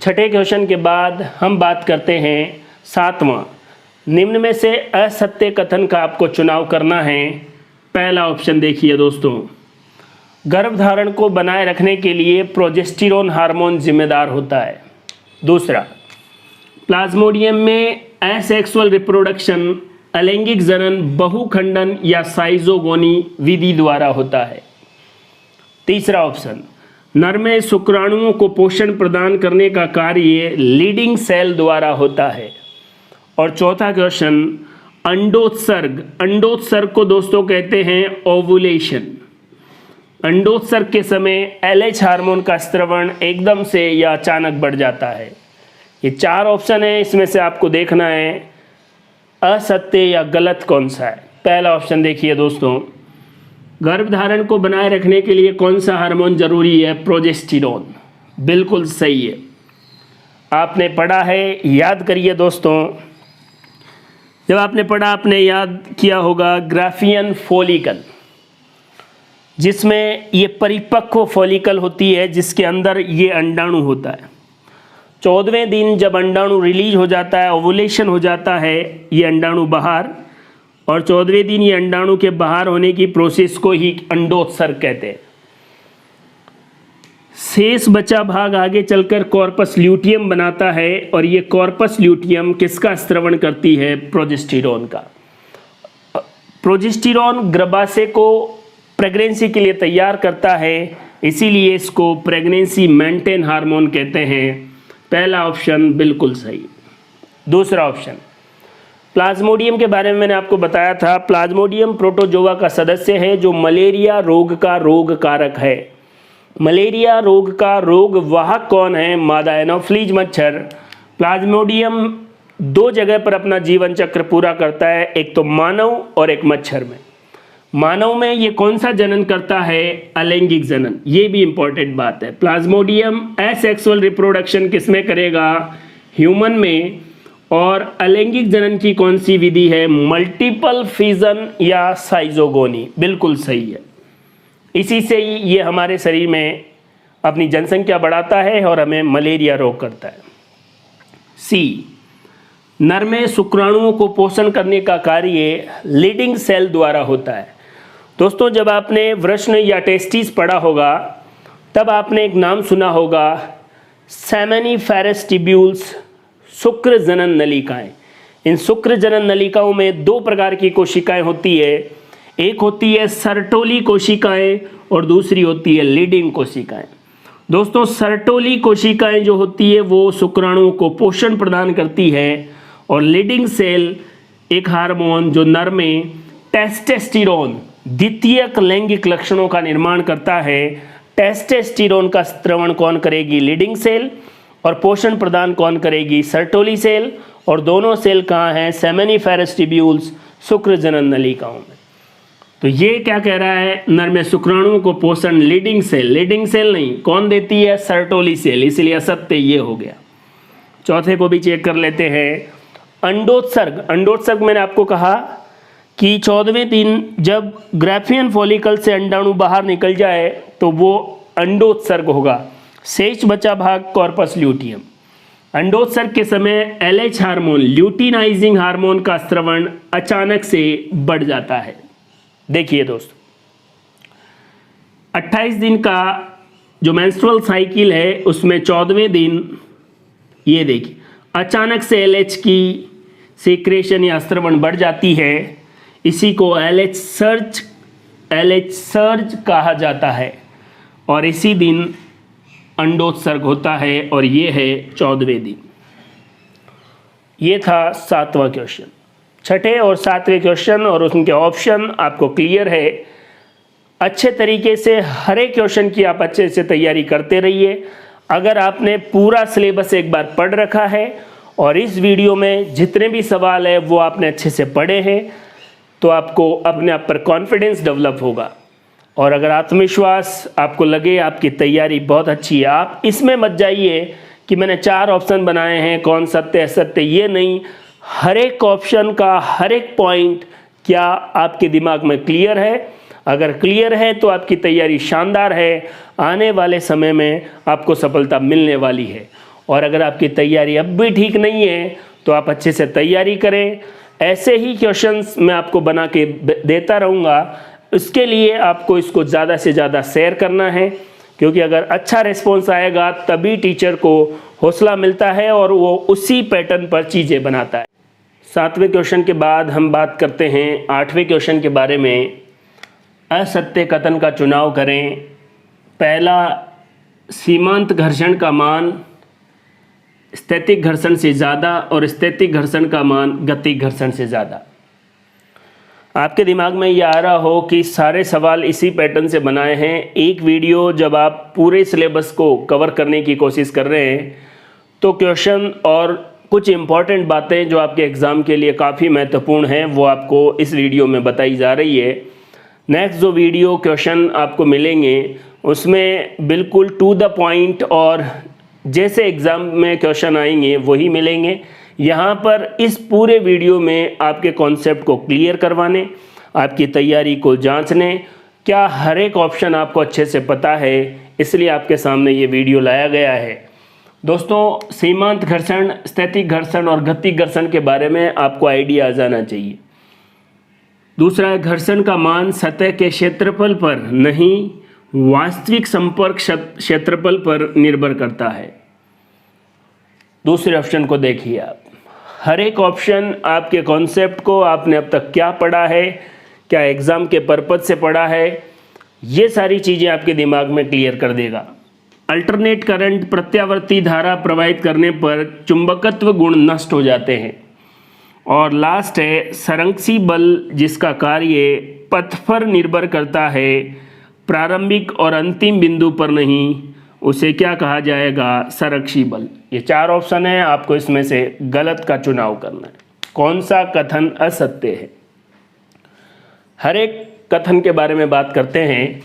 Speaker 1: छठे क्वेश्चन के बाद हम बात करते हैं सातवां। निम्न में से असत्य कथन का आपको चुनाव करना है। पहला ऑप्शन देखिए दोस्तों, गर्भधारण को बनाए रखने के लिए प्रोजेस्टेरोन हार्मोन जिम्मेदार होता है। दूसरा, प्लाज्मोडियम में एसेक्सुअल रिप्रोडक्शन अलैंगिक जनन बहुखंडन या साइजोगोनी विधि द्वारा होता है। तीसरा ऑप्शन, नर में शुक्राणुओं को पोषण प्रदान करने का कार्य लीडिंग सेल द्वारा होता है। और चौथा क्वेश्चन, अंडोत्सर्ग। अंडोत्सर्ग को दोस्तों कहते हैं ओवुलेशन। अंडोत्सर्ग के समय LH हार्मोन का स्त्रवण एकदम से या अचानक बढ़ जाता है। ये चार ऑप्शन है, इसमें से आपको देखना है असत्य या गलत कौन सा है। पहला ऑप्शन देखिए दोस्तों, गर्भधारण को बनाए रखने के लिए कौन सा हार्मोन जरूरी है, प्रोजेस्टेरोन। बिल्कुल सही है, आपने पढ़ा है, याद करिए दोस्तों। जब आपने पढ़ा आपने याद किया होगा ग्राफियन फॉलिकल, जिसमें ये परिपक्व फॉलिकल होती है जिसके अंदर ये अंडाणु होता है। 14वें दिन जब अंडाणु रिलीज हो जाता है, ओवुलेशन हो जाता है, ये अंडाणु बाहर, और 14वें दिन ये अंडाणु के बाहर होने की प्रोसेस को ही अंडोत्सर्ग कहते हैं। शेष बचा भाग आगे चलकर कॉर्पस ल्यूटियम बनाता है और ये कॉर्पस ल्यूटियम किसका स्त्रवण करती है, प्रोजेस्टेरोन का। प्रोजेस्टेरोन गर्भाशय को प्रेगनेंसी के लिए तैयार करता है, इसीलिए इसको प्रेगनेंसी मेंटेन हार्मोन कहते हैं। पहला ऑप्शन बिल्कुल सही। दूसरा ऑप्शन, प्लाज्मोडियम के बारे में मैंने आपको बताया था। प्लाज्मोडियम प्रोटोजोआ का सदस्य है जो मलेरिया रोग का रोग कारक है। मलेरिया रोग का रोग वाहक कौन है, मादा एनोफ्लीज मच्छर। प्लाज्मोडियम दो जगह पर अपना जीवन चक्र पूरा करता है, एक तो मानव और एक मच्छर में। मानव में ये कौन सा जनन करता है, अलैंगिक जनन। ये भी इंपॉर्टेंट बात है। प्लाज्मोडियम एसेक्सुअल रिप्रोडक्शन किसमें करेगा, ह्यूमन में। और अलैंगिक जनन की कौन सी विधि है, मल्टीपल फिजन या साइजोगोनी। बिल्कुल सही है, इसी से ही ये हमारे शरीर में अपनी जनसंख्या बढ़ाता है और हमें मलेरिया रोग करता है। सी, नर में शुक्राणुओं को पोषण करने का कार्य लीडिंग सेल द्वारा होता है। दोस्तों जब आपने वृषण या टेस्टिस पढ़ा होगा तब आपने एक नाम सुना होगा, सेमेनिफेरस ट्यूब्यूल्स, शुक्र जनन नलिकाएं। इन शुक्र जनन नलिकाओं में दो प्रकार की कोशिकाएं होती है, एक होती है सर्टोली कोशिकाएं और दूसरी होती है लीडिंग कोशिकाएं। दोस्तों सर्टोली कोशिकाएं जो होती है वो शुक्राणुओं को पोषण प्रदान करती है और लीडिंग सेल एक हार्मोन जो नर में टेस्टोस्टेरोन द्वितीयक लैंगिक लक्षणों का निर्माण करता है। टेस्टोस्टेरोन का स्त्रवण कौन करेगी, लीडिंग सेल, और पोषण प्रदान कौन करेगी, सर्टोली सेल। और दोनों सेल कहाँ हैं, सेमेनिफेरस ट्यूब्यूल्स, शुक्र जनन नलिकाओं में। तो ये क्या कह रहा है, नर में शुक्राणुओं को पोषण लीडिंग सेल नहीं, कौन देती है, सर्टोली सेल, इसलिए असत्य ये हो गया। चौथे को भी चेक कर लेते हैं, अंडोत्सर्ग। अंडोत्सर्ग मैंने आपको कहा कि 14वें दिन जब ग्राफियन फॉलिकल से अंडाणु बाहर निकल जाए तो वो अंडोत्सर्ग होगा। शेष बचा भाग कॉर्पस ल्यूटियम। अंडोत्सर्ग के समय LH हार्मोन, ल्यूटिनाइजिंग हार्मोन का स्त्रवण अचानक से बढ़ जाता है। देखिए दोस्तों 28 दिन का जो मेंस्ट्रुअल साइकिल है उसमें 14वें दिन ये देखिए अचानक से LH की सीक्रेशन या स्त्रवण बढ़ जाती है। इसी को LH सर्ज कहा जाता है और इसी दिन अंडोत्सर्ग होता है और ये है 14वें दिन। ये था 7वां क्वेश्चन। छठे और 7वें क्वेश्चन और उनके ऑप्शन आपको क्लियर है। अच्छे तरीके से हर एक क्वेश्चन की आप अच्छे से तैयारी करते रहिए। अगर आपने पूरा सिलेबस एक बार पढ़ रखा है और इस वीडियो में जितने भी सवाल है वो आपने अच्छे से पढ़े हैं तो आपको अपने आप पर कॉन्फिडेंस डेवलप होगा। और अगर आत्मविश्वास आपको लगे आपकी तैयारी बहुत अच्छी है, आप इसमें मत जाइए कि मैंने 4 ऑप्शन बनाए हैं कौन सत्य असत्य, ये नहीं। हर एक ऑप्शन का हर एक पॉइंट क्या आपके दिमाग में क्लियर है? अगर क्लियर है तो आपकी तैयारी शानदार है, आने वाले समय में आपको सफलता मिलने वाली है। और अगर आपकी तैयारी अब भी ठीक नहीं है तो आप अच्छे से तैयारी करें। ऐसे ही क्वेश्चंस मैं आपको बना के देता रहूँगा। इसके लिए आपको इसको ज़्यादा से ज़्यादा शेयर करना है, क्योंकि अगर अच्छा रिस्पॉन्स आएगा तभी टीचर को हौसला मिलता है और वो उसी पैटर्न पर चीज़ें बनाता है। 7वें क्वेश्चन के बाद हम बात करते हैं 8वें क्वेश्चन के बारे में। असत्य कथन का चुनाव करें। पहला, सीमांत घर्षण का मान स्थैतिक घर्षण से ज़्यादा और स्थैतिक घर्षण का मान गतिक घर्षण से ज़्यादा। आपके दिमाग में ये आ रहा हो कि सारे सवाल इसी पैटर्न से बनाए हैं। एक वीडियो जब आप पूरे सिलेबस को कवर करने की कोशिश कर रहे हैं तो क्वेश्चन और कुछ इम्पॉर्टेंट बातें जो आपके एग्ज़ाम के लिए काफ़ी महत्वपूर्ण हैं वो आपको इस वीडियो में बताई जा रही है। नेक्स्ट जो वीडियो क्वेश्चन आपको मिलेंगे उसमें बिल्कुल टू द पॉइंट और जैसे एग्ज़ाम में क्वेश्चन आएंगे वही मिलेंगे। यहाँ पर इस पूरे वीडियो में आपके कॉन्सेप्ट को क्लियर करवाने, आपकी तैयारी को जांचने, क्या हर एक ऑप्शन आपको अच्छे से पता है, इसलिए आपके सामने ये वीडियो लाया गया है। दोस्तों, सीमांत घर्षण, स्थैतिक घर्षण और गतिक घर्षण के बारे में आपको आइडिया आ जाना चाहिए। दूसरा, घर्षण का मान सतह के क्षेत्रफल पर नहीं, वास्तविक संपर्क क्षेत्रफल पर निर्भर करता है। दूसरे ऑप्शन को देखिए आप। हर एक ऑप्शन आपके कॉन्सेप्ट को आपने अब तक क्या पढ़ा है, क्या एग्ज़ाम के पर्पज से पढ़ा है, ये सारी चीज़ें आपके दिमाग में क्लियर कर देगा। अल्टरनेट करंट, प्रत्यावर्ती धारा प्रवाहित करने पर चुंबकत्व गुण नष्ट हो जाते हैं। और लास्ट है संरक्षी बल, जिसका कार्य पथ पर निर्भर करता है, प्रारंभिक और अंतिम बिंदु पर नहीं, उसे क्या कहा जाएगा? संरक्षी बल। ये 4 ऑप्शन है, आपको इसमें से गलत का चुनाव करना है। कौन सा कथन असत्य है? हर एक कथन के बारे में बात करते हैं।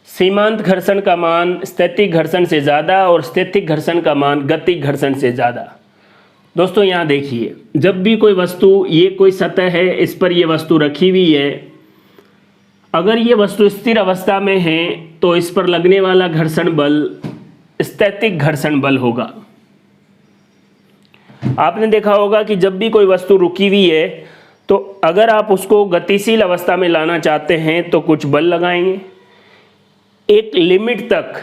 Speaker 1: सीमांत घर्षण का मान स्थैतिक घर्षण से ज़्यादा और स्थैतिक घर्षण का मान गतिक घर्षण से ज़्यादा। दोस्तों यहाँ देखिए, जब भी कोई वस्तु, ये कोई सतह है, इस पर ये वस्तु रखी हुई है, अगर ये वस्तु स्थिर अवस्था में है तो इस पर लगने वाला घर्षण बल स्थैतिक घर्षण बल होगा। आपने देखा होगा कि जब भी कोई वस्तु रुकी हुई है तो अगर आप उसको गतिशील अवस्था में लाना चाहते हैं तो कुछ बल लगाएंगे, एक लिमिट तक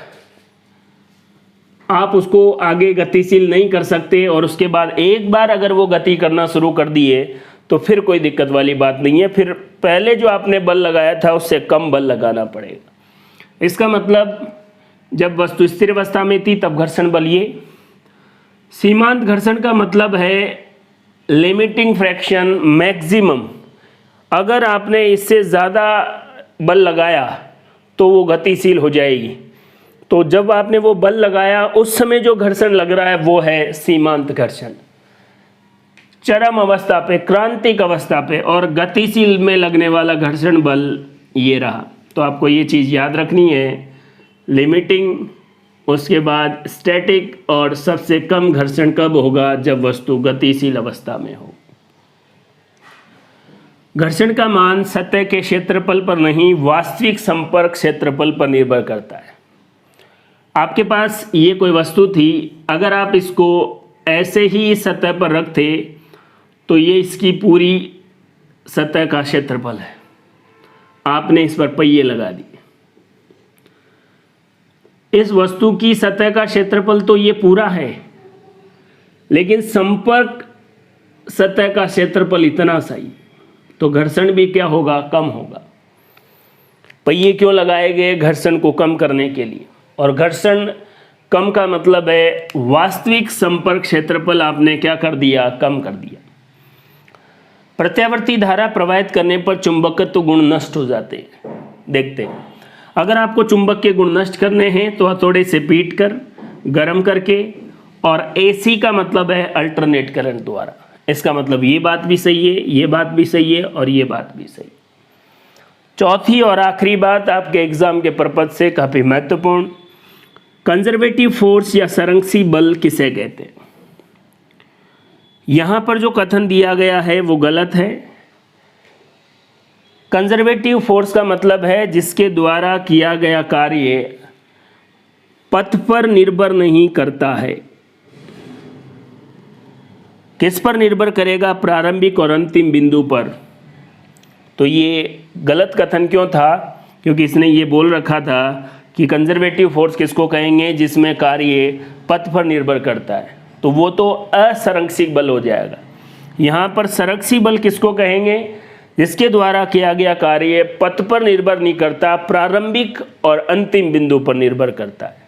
Speaker 1: आप उसको आगे गतिशील नहीं कर सकते, और उसके बाद एक बार अगर वो गति करना शुरू कर दिए तो फिर कोई दिक्कत वाली बात नहीं है, फिर पहले जो आपने बल लगाया था उससे कम बल लगाना पड़ेगा। इसका मतलब जब वस्तु स्थिर अवस्था में थी तब घर्षण बल ये। सीमांत घर्षण का मतलब है लिमिटिंग फ्रैक्शन मैक्सिमम। अगर आपने इससे ज़्यादा बल लगाया तो वो गतिशील हो जाएगी, तो जब आपने वो बल लगाया उस समय जो घर्षण लग रहा है वो है सीमांत घर्षण। चरम अवस्था पे, क्रांतिक अवस्था पे और गतिशील में लगने वाला घर्षण बल ये रहा। तो आपको ये चीज़ याद रखनी है, लिमिटिंग, उसके बाद स्टैटिक, और सबसे कम घर्षण कब होगा? जब वस्तु गतिशील अवस्था में हो। घर्षण का मान सतह के क्षेत्रफल पर नहीं, वास्तविक संपर्क क्षेत्रफल पर निर्भर करता है। आपके पास ये कोई वस्तु थी, अगर आप इसको ऐसे ही सतह पर रखते तो ये इसकी पूरी सतह का क्षेत्रफल है। आपने इस पर पहिए लगा दिए, इस वस्तु की सतह का क्षेत्रफल तो ये पूरा है, लेकिन संपर्क सतह का क्षेत्रफल इतना सही, तो घर्षण भी क्या होगा? कम होगा। पहिए क्यों लगाए गए? घर्षण को कम करने के लिए। और घर्षण कम का मतलब है वास्तविक संपर्क क्षेत्रफल आपने क्या कर दिया? कम कर दिया। प्रत्यावर्ती धारा प्रवाहित करने पर चुंबकत्व गुण नष्ट हो जाते हैं। देखते हैं, अगर आपको चुंबक के गुण नष्ट करने हैं तो हथौड़े से पीट कर, गर्म करके, और AC का मतलब है अल्टरनेट करंट द्वारा। इसका मतलब ये बात भी सही है, ये बात भी सही है और ये बात भी सही है। चौथी और आखिरी बात आपके एग्जाम के पर्पज से काफ़ी महत्वपूर्ण, कंजर्वेटिव फोर्स या संरक्षी बल किसे कहते हैं? यहां पर जो कथन दिया गया है वो गलत है। कंजर्वेटिव फोर्स का मतलब है जिसके द्वारा किया गया कार्य पथ पर निर्भर नहीं करता है। किस पर निर्भर करेगा? प्रारंभिक और अंतिम बिंदु पर। तो ये गलत कथन क्यों था? क्योंकि इसने ये बोल रखा था कि कंजर्वेटिव फोर्स किसको कहेंगे? जिसमें कार्य पथ पर निर्भर करता है, तो वो तो असंरक्षित बल हो जाएगा। यहाँ पर संरक्षी बल किसको कहेंगे? जिसके द्वारा किया गया कार्य पथ पर निर्भर नहीं करता, प्रारंभिक और अंतिम बिंदु पर निर्भर करता है।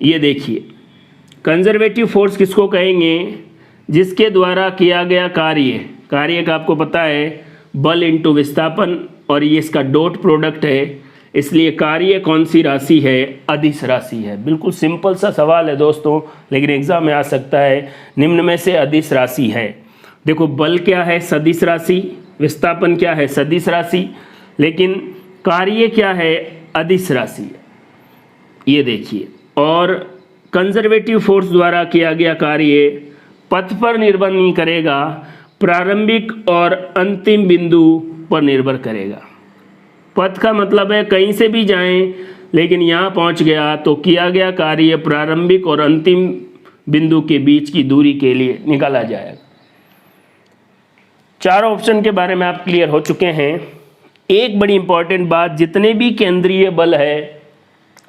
Speaker 1: ये देखिए, कंजर्वेटिव फोर्स किसको कहेंगे? जिसके द्वारा किया गया कार्य का आपको पता है बल इंटू विस्थापन, और ये इसका डॉट प्रोडक्ट है, इसलिए कार्य कौन सी राशि है? अदिश राशि है। बिल्कुल सिंपल सा सवाल है दोस्तों, लेकिन एग्जाम में आ सकता है। निम्न में से अदिश राशि है। देखो, बल क्या है? सदिश राशि। विस्थापन क्या है? सदिश राशि। लेकिन कार्य क्या है? अदिश राशि। ये देखिए, और कंजर्वेटिव फोर्स द्वारा किया गया कार्य पथ पर निर्भर नहीं करेगा, प्रारंभिक और अंतिम बिंदु पर निर्भर करेगा। पथ का मतलब है कहीं से भी जाएं, लेकिन यहाँ पहुँच गया तो किया गया कार्य प्रारंभिक और अंतिम बिंदु के बीच की दूरी के लिए निकाला जाएगा। चार ऑप्शन के बारे में आप क्लियर हो चुके हैं। एक बड़ी इंपॉर्टेंट बात, जितने भी केंद्रीय बल है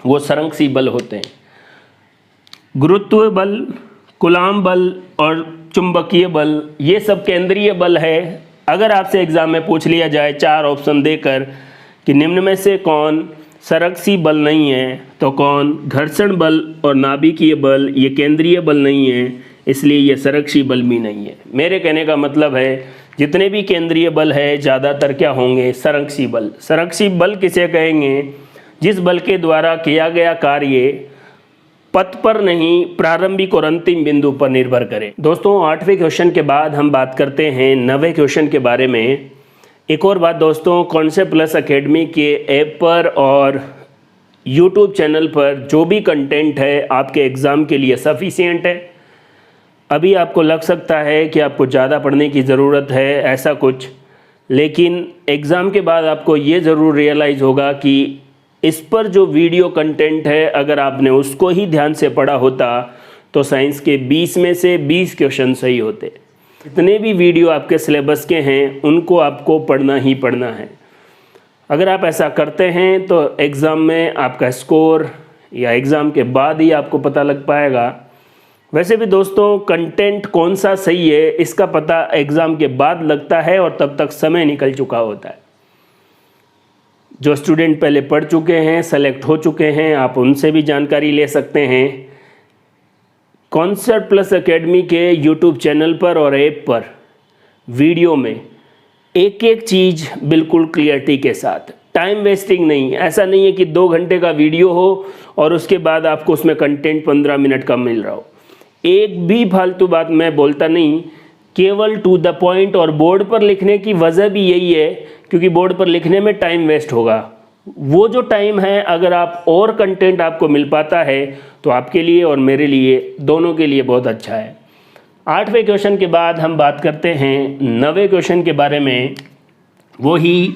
Speaker 1: वो संरक्षी बल होते हैं। गुरुत्व बल, कूलाम बल और चुंबकीय बल, ये सब केंद्रीय बल है। अगर आपसे एग्जाम में पूछ लिया जाए चार ऑप्शन देकर कि निम्न में से कौन संरक्षी बल नहीं है, तो कौन? घर्षण बल और नाभिकीय बल ये केंद्रीय बल नहीं है, इसलिए ये संरक्षी बल भी नहीं है। मेरे कहने का मतलब है जितने भी केंद्रीय बल है ज़्यादातर क्या होंगे? संरक्षी बल। संरक्षी बल किसे कहेंगे? जिस बल के द्वारा किया गया कार्य पथ पर नहीं, प्रारंभिक और अंतिम बिंदु पर निर्भर करे। दोस्तों, 8वें क्वेश्चन के बाद हम बात करते हैं 9वें क्वेश्चन के बारे में। एक और बात दोस्तों, कॉन्सेप्ट प्लस एकेडमी के ऐप पर और यूट्यूब चैनल पर जो भी कंटेंट है आपके एग्ज़ाम के लिए सफिशिएंट है। अभी आपको लग सकता है कि आपको ज़्यादा पढ़ने की ज़रूरत है, ऐसा कुछ, लेकिन एग्ज़ाम के बाद आपको ये ज़रूर रियलाइज़ होगा कि इस पर जो वीडियो कंटेंट है अगर आपने उसको ही ध्यान से पढ़ा होता तो साइंस के 20 में से 20 क्वेश्चन सही होते। जितने भी वीडियो आपके सिलेबस के हैं उनको आपको पढ़ना ही पढ़ना है। अगर आप ऐसा करते हैं तो एग्ज़ाम में आपका स्कोर या एग्ज़ाम के बाद ही आपको पता लग पाएगा। वैसे भी दोस्तों, कंटेंट कौन सा सही है इसका पता एग्ज़ाम के बाद लगता है और तब तक समय निकल चुका होता है। जो स्टूडेंट पहले पढ़ चुके हैं, सेलेक्ट हो चुके हैं, आप उनसे भी जानकारी ले सकते हैं। कॉन्सेप्ट प्लस एकेडमी के यूट्यूब चैनल पर और ऐप पर वीडियो में एक एक चीज़ बिल्कुल क्लियरिटी के साथ, टाइम वेस्टिंग नहीं। ऐसा नहीं है कि 2 घंटे का वीडियो हो और उसके बाद आपको उसमें कंटेंट 15 मिनट का मिल रहा हो। एक भी फालतू बात मैं बोलता नहीं, केवल टू द पॉइंट। और बोर्ड पर लिखने की वजह भी यही है क्योंकि बोर्ड पर लिखने में टाइम वेस्ट होगा। वो जो टाइम है अगर आप और कंटेंट आपको मिल पाता है तो आपके लिए और मेरे लिए, दोनों के लिए बहुत अच्छा है। 8वें क्वेश्चन के बाद हम बात करते हैं 9वें क्वेश्चन के बारे में। वो ही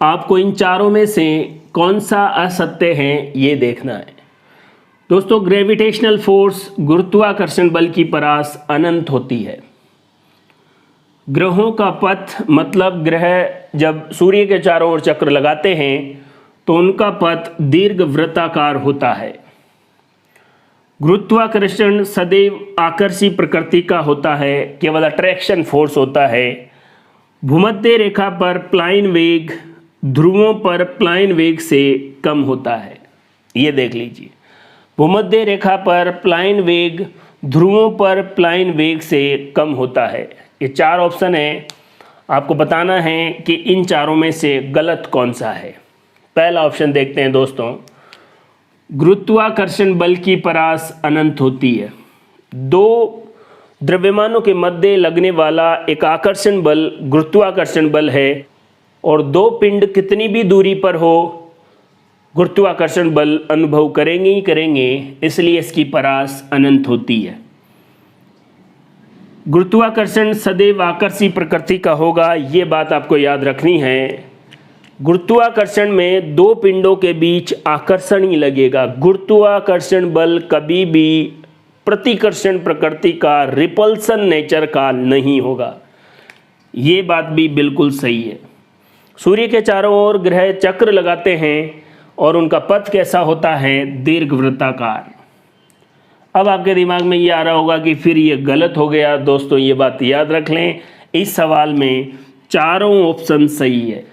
Speaker 1: आपको इन चारों में से कौन सा असत्य है ये देखना है। दोस्तों, ग्रेविटेशनल फोर्स, गुरुत्वाकर्षण बल की परास अनंत होती है। ग्रहों का पथ, मतलब ग्रह जब सूर्य के चारों ओर चक्र लगाते हैं तो उनका पथ दीर्घ वृत्ताकार होता है। गुरुत्वाकर्षण सदैव आकर्षी प्रकृति का होता है, केवल अट्रैक्शन फोर्स होता है। भूमध्य रेखा पर प्लाइन वेग ध्रुवों पर प्लाइन वेग से कम होता है। ये देख लीजिए, भूमध्य रेखा पर प्लाइन वेग ध्रुवों पर प्लाइन वेग से कम होता है। ये 4 ऑप्शन है, आपको बताना है कि इन चारों में से गलत कौन सा है। पहला ऑप्शन देखते हैं दोस्तों, गुरुत्वाकर्षण बल की परास अनंत होती है। दो द्रव्यमानों के मध्य लगने वाला एक आकर्षण बल गुरुत्वाकर्षण बल है, और दो पिंड कितनी भी दूरी पर हो गुरुत्वाकर्षण बल अनुभव करेंगे ही करेंगे, इसलिए इसकी परास अनंत होती है। गुरुत्वाकर्षण सदैव आकर्षी प्रकृति का होगा, ये बात आपको याद रखनी है। गुरुत्वाकर्षण में दो पिंडों के बीच आकर्षण ही लगेगा। गुरुत्वाकर्षण बल कभी भी प्रतिकर्षण प्रकृति का, रिपल्सन नेचर का नहीं होगा। ये बात भी बिल्कुल सही है। सूर्य के चारों ओर ग्रह चक्र लगाते हैं और उनका पथ कैसा होता है, दीर्घवृत्ताकार। अब आपके दिमाग में ये आ रहा होगा कि फिर ये गलत हो गया। दोस्तों ये बात याद रख लें, इस सवाल में चारों ऑप्शन सही है।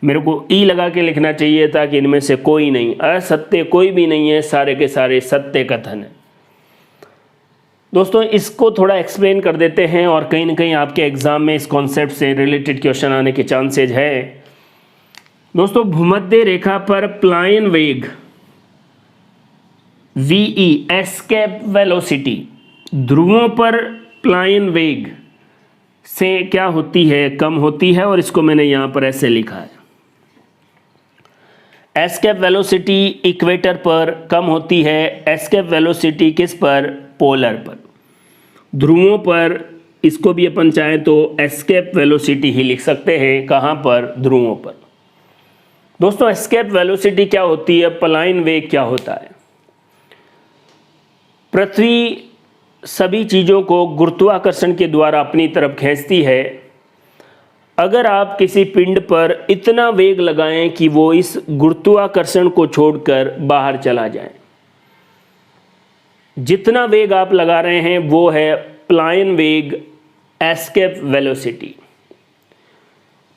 Speaker 1: मेरे को ई लगा के लिखना चाहिए था कि इनमें से कोई नहीं, असत्य कोई भी नहीं है, सारे के सारे सत्य कथन है। दोस्तों इसको थोड़ा एक्सप्लेन कर देते हैं, और कहीं ना कहीं आपके एग्जाम में इस कॉन्सेप्ट से रिलेटेड क्वेश्चन आने के चांसेज है। दोस्तों भूमध्य रेखा पर प्लायन वेग VE एस्केप वेलोसिटी, ध्रुवों पर प्लायन वेग से क्या होती है, कम होती है, और इसको मैंने यहाँ पर ऐसे लिखा है। एस्केप वेलोसिटी इक्वेटर पर कम होती है, एस्केप वेलोसिटी किस पर, पोलर पर। ध्रुवों पर इसको भी अपन चाहें तो एस्केप वेलोसिटी ही लिख सकते हैं, कहाँ पर, ध्रुवों पर। दोस्तों एस्केप वेलोसिटी क्या होती है, प्लायन वेग क्या होता है। पृथ्वी सभी चीज़ों को गुरुत्वाकर्षण के द्वारा अपनी तरफ खींचती है। अगर आप किसी पिंड पर इतना वेग लगाएं कि वो इस गुरुत्वाकर्षण को छोड़कर बाहर चला जाए, जितना वेग आप लगा रहे हैं वो है प्लायन वेग, एस्केप वेलोसिटी।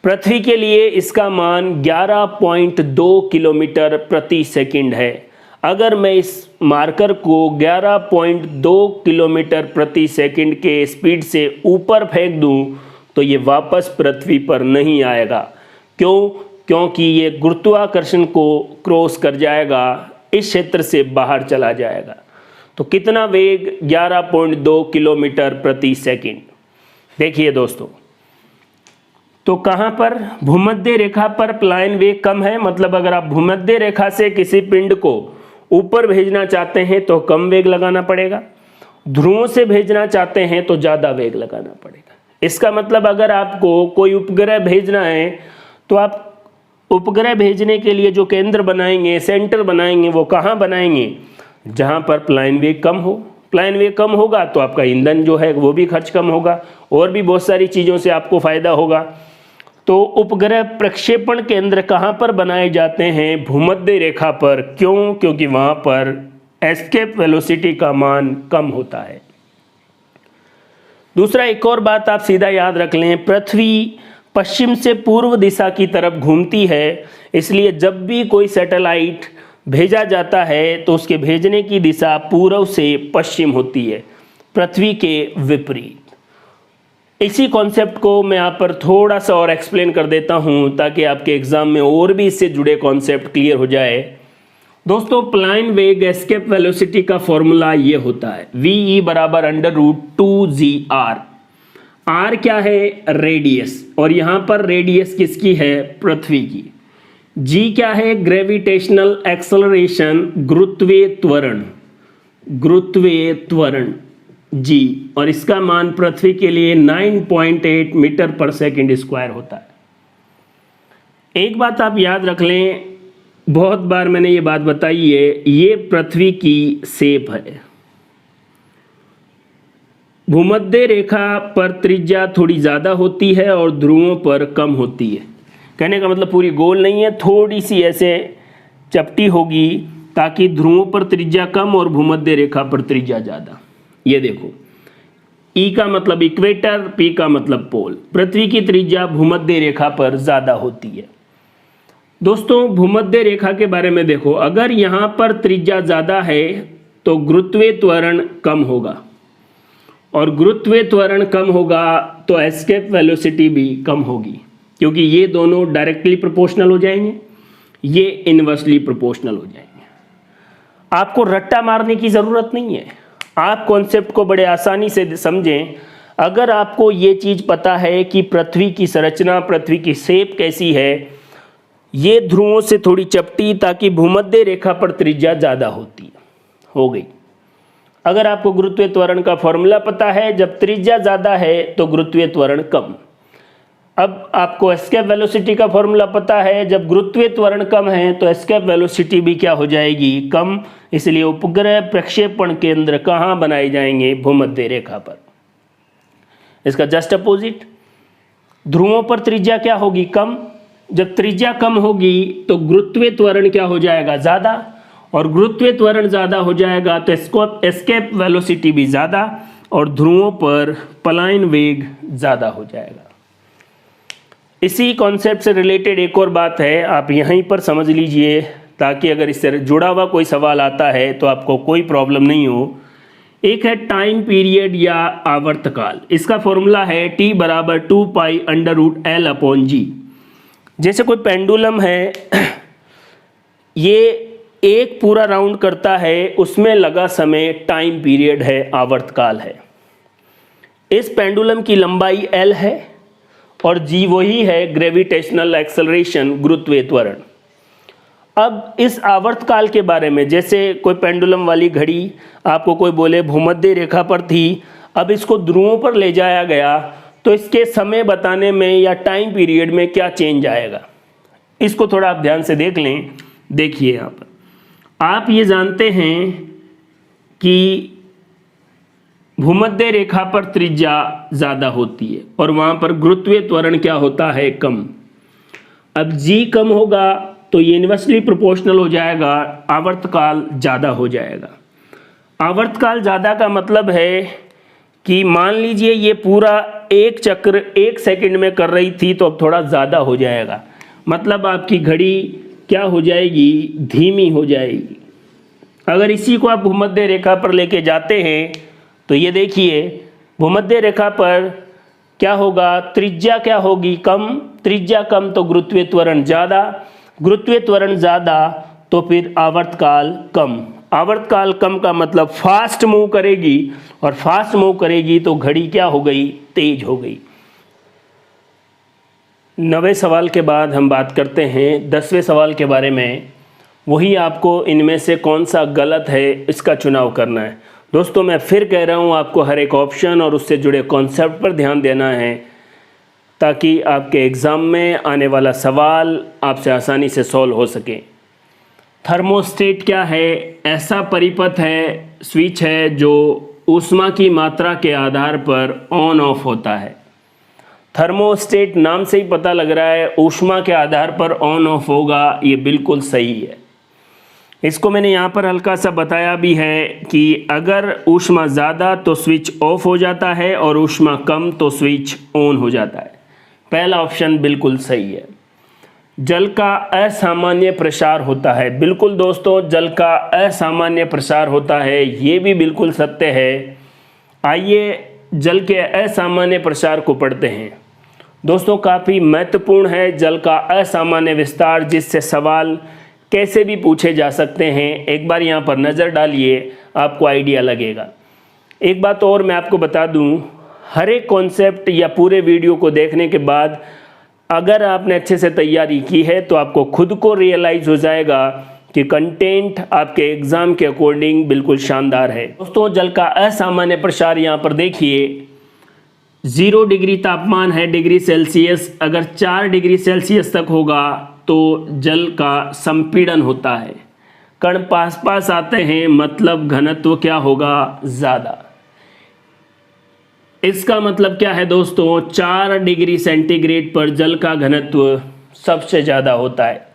Speaker 1: पृथ्वी के लिए इसका मान 11.2 किलोमीटर प्रति सेकंड है। अगर मैं इस मार्कर को 11.2 किलोमीटर प्रति सेकंड के स्पीड से ऊपर फेंक दूं तो ये वापस पृथ्वी पर नहीं आएगा। क्यों? क्योंकि ये गुरुत्वाकर्षण को क्रॉस कर जाएगा, इस क्षेत्र से बाहर चला जाएगा। तो कितना वेग, 11.2 किलोमीटर प्रति सेकंड। देखिए दोस्तों, तो कहाँ पर, भूमध्य रेखा पर प्लायन वेग कम है, मतलब अगर आप भूमध्य रेखा से किसी पिंड को ऊपर भेजना चाहते हैं तो कम वेग लगाना पड़ेगा, ध्रुवों से भेजना चाहते हैं तो ज़्यादा वेग लगाना पड़ेगा। इसका मतलब अगर आपको कोई उपग्रह भेजना है तो आप उपग्रह भेजने के लिए जो केंद्र बनाएंगे, सेंटर बनाएंगे, वो कहाँ बनाएंगे, जहाँ पर प्लायन वेग कम हो। प्लायन वेग कम होगा तो आपका ईंधन जो है वो भी खर्च कम होगा, और भी बहुत सारी चीज़ों से आपको फ़ायदा होगा। तो उपग्रह प्रक्षेपण केंद्र कहाँ पर बनाए जाते हैं, भूमध्य रेखा पर। क्यों? क्योंकि वहाँ पर एस्केप वेलोसिटी का मान कम होता है। दूसरा, एक और बात आप सीधा याद रख लें, पृथ्वी पश्चिम से पूर्व दिशा की तरफ घूमती है, इसलिए जब भी कोई सैटेलाइट भेजा जाता है तो उसके भेजने की दिशा पूर्व से पश्चिम होती है, पृथ्वी के विपरीत। इसी कॉन्सेप्ट को मैं यहाँ पर थोड़ा सा और एक्सप्लेन कर देता हूँ ताकि आपके एग्जाम में और भी इससे जुड़े कॉन्सेप्ट क्लियर हो जाए। दोस्तों प्लायन वेग एस्केप वेलोसिटी का फॉर्मूला ये होता है, VE बराबर √2gr। R क्या है, रेडियस, और यहाँ पर रेडियस किसकी है, पृथ्वी की। G क्या है, ग्रेविटेशनल एक्सेलरेशन, गुरुत्वीय त्वरण, गुरुत्वीय त्वरण G, और इसका मान पृथ्वी के लिए 9.8 मीटर पर सेकंड स्क्वायर होता है। एक बात आप याद रख लें, बहुत बार मैंने ये बात बताई है, ये पृथ्वी की शेप है। भूमध्य रेखा पर त्रिज्या थोड़ी ज़्यादा होती है और ध्रुवों पर कम होती है। कहने का मतलब पूरी गोल नहीं है, थोड़ी सी ऐसे चपटी होगी ताकि ध्रुवों पर त्रिज्या कम और भूमध्य रेखा पर त्रिज्या ज़्यादा। ये देखो, E का मतलब इक्वेटर, P का मतलब पोल। पृथ्वी की त्रिज्या भूमध्य रेखा पर ज़्यादा होती है। दोस्तों भूमध्य रेखा के बारे में देखो, अगर यहाँ पर त्रिज्या ज़्यादा है तो गुरुत्वीय त्वरण कम होगा, और गुरुत्वीय त्वरण कम होगा तो एस्केप वेलोसिटी भी कम होगी, क्योंकि ये दोनों डायरेक्टली प्रोपोर्शनल हो जाएंगे। ये इन्वर्सली प्रोपोर्शनल हो जाएंगे। आपको रट्टा मारने की ज़रूरत नहीं है, आप कॉन्सेप्ट को बड़े आसानी से समझें। अगर आपको ये चीज़ पता है कि पृथ्वी की संरचना, पृथ्वी की शेप कैसी है, ये ध्रुवों से थोड़ी चपटी ताकि भूमध्य रेखा पर त्रिज्या ज़्यादा होती है, हो गई। अगर आपको गुरुत्वीय त्वरण का फॉर्मूला पता है, जब त्रिज्या ज़्यादा है तो गुरुत्वीय त्वरण कम। अब आपको एस्केप वेलोसिटी का फॉर्मूला पता है, जब गुरुत्वीय त्वरण कम है तो एस्केप वेलोसिटी भी क्या हो जाएगी, कम। इसलिए उपग्रह प्रक्षेपण केंद्र कहाँ बनाए जाएंगे, भूमध्य रेखा पर। इसका जस्ट अपोजिट, ध्रुवों पर त्रिज्या क्या होगी, कम। जब त्रिज्या कम होगी तो गुरुत्वीय त्वरण क्या हो जाएगा, ज़्यादा, और गुरुत्वीय त्वरण ज़्यादा हो जाएगा तो एस्केप वेलोसिटी भी ज़्यादा, और ध्रुवों पर पलायन वेग ज़्यादा हो जाएगा। इसी कॉन्सेप्ट से रिलेटेड एक और बात है, आप यहीं पर समझ लीजिए, ताकि अगर इससे जुड़ा हुआ कोई सवाल आता है तो आपको कोई प्रॉब्लम नहीं हो। एक है टाइम पीरियड या आवर्तकाल। इसका फॉर्मूला है T बराबर 2π√L/g। जैसे कोई पेंडुलम है, ये एक पूरा राउंड करता है, उसमें लगा समय टाइम पीरियड है, आवर्तकाल है। इस पेंडुलम की लंबाई L है और g वही है ग्रेविटेशनल एक्सेलरेशन, गुरुत्वीय त्वरण। अब इस आवर्तकाल के बारे में, जैसे कोई पेंडुलम वाली घड़ी आपको कोई बोले भूमध्य रेखा पर थी, अब इसको ध्रुवों पर ले जाया गया तो इसके समय बताने में या टाइम पीरियड में क्या चेंज आएगा, इसको थोड़ा आप ध्यान से देख लें। देखिए यहाँ पर आप ये जानते हैं कि भूमध्य रेखा पर त्रिज्या ज़्यादा होती है और वहाँ पर गुरुत्वीय त्वरण क्या होता है, कम। अब g कम होगा तो ये इन्वर्सली प्रोपोर्शनल हो जाएगा, आवर्तकाल ज़्यादा हो जाएगा। आवर्तकाल ज़्यादा का मतलब है कि मान लीजिए ये पूरा एक चक्र 1 सेकंड में कर रही थी तो अब थोड़ा ज़्यादा हो जाएगा, मतलब आपकी घड़ी क्या हो जाएगी, धीमी हो जाएगी। अगर इसी को आप भूमध्य रेखा पर लेके जाते हैं तो ये देखिए भूमध्य रेखा पर क्या होगा, त्रिज्या क्या होगी, कम। त्रिज्या कम तो गुरुत्वीय त्वरण ज़्यादा, गुरुत्वीय त्वरण ज़्यादा तो फिर आवर्तकाल कम। आवर्तकाल कम का मतलब फास्ट मूव करेगी, और फास्ट मूव करेगी तो घड़ी क्या हो गई, तेज हो गई। 9वें सवाल के बाद हम बात करते हैं 10वें सवाल के बारे में। वही आपको इनमें से कौन सा गलत है इसका चुनाव करना है। दोस्तों मैं फिर कह रहा हूँ, आपको हर एक ऑप्शन और उससे जुड़े कॉन्सेप्ट पर ध्यान देना है, ताकि आपके एग्ज़ाम में आने वाला सवाल आपसे आसानी से सॉल्व हो सके। थर्मोस्टेट क्या है, ऐसा परिपथ है, स्विच है जो ऊष्मा की मात्रा के आधार पर ऑन ऑफ होता है। थर्मोस्टेट नाम से ही पता लग रहा है ऊष्मा के आधार पर ऑन ऑफ होगा, ये बिल्कुल सही है। इसको मैंने यहाँ पर हल्का सा बताया भी है कि अगर ऊष्मा ज़्यादा तो स्विच ऑफ हो जाता है और ऊष्मा कम तो स्विच ऑन हो जाता है। पहला ऑप्शन बिल्कुल सही है। जल का असामान्य प्रसार होता है, बिल्कुल दोस्तों, जल का असामान्य प्रसार होता है, ये भी बिल्कुल सत्य है। आइए जल के असामान्य प्रसार को पढ़ते हैं। दोस्तों काफ़ी महत्वपूर्ण है जल का असामान्य विस्तार, जिससे सवाल कैसे भी पूछे जा सकते हैं। एक बार यहाँ पर नज़र डालिए, आपको आइडिया लगेगा। एक बात और मैं आपको बता दूँ, हर एक कॉन्सेप्ट या पूरे वीडियो को देखने के बाद अगर आपने अच्छे से तैयारी की है तो आपको खुद को रियलाइज़ हो जाएगा कि कंटेंट आपके एग्ज़ाम के अकॉर्डिंग बिल्कुल शानदार है। दोस्तों जल का असामान्य प्रसार यहाँ पर देखिए, 0 डिग्री तापमान है डिग्री सेल्सियस, अगर 4 डिग्री सेल्सियस तक होगा तो जल का संपीड़न होता है। कण पास पास आते हैं, मतलब घनत्व क्या होगा, ज़्यादा। इसका मतलब क्या है दोस्तों, 4 डिग्री सेंटीग्रेड पर जल का घनत्व सबसे ज़्यादा होता है।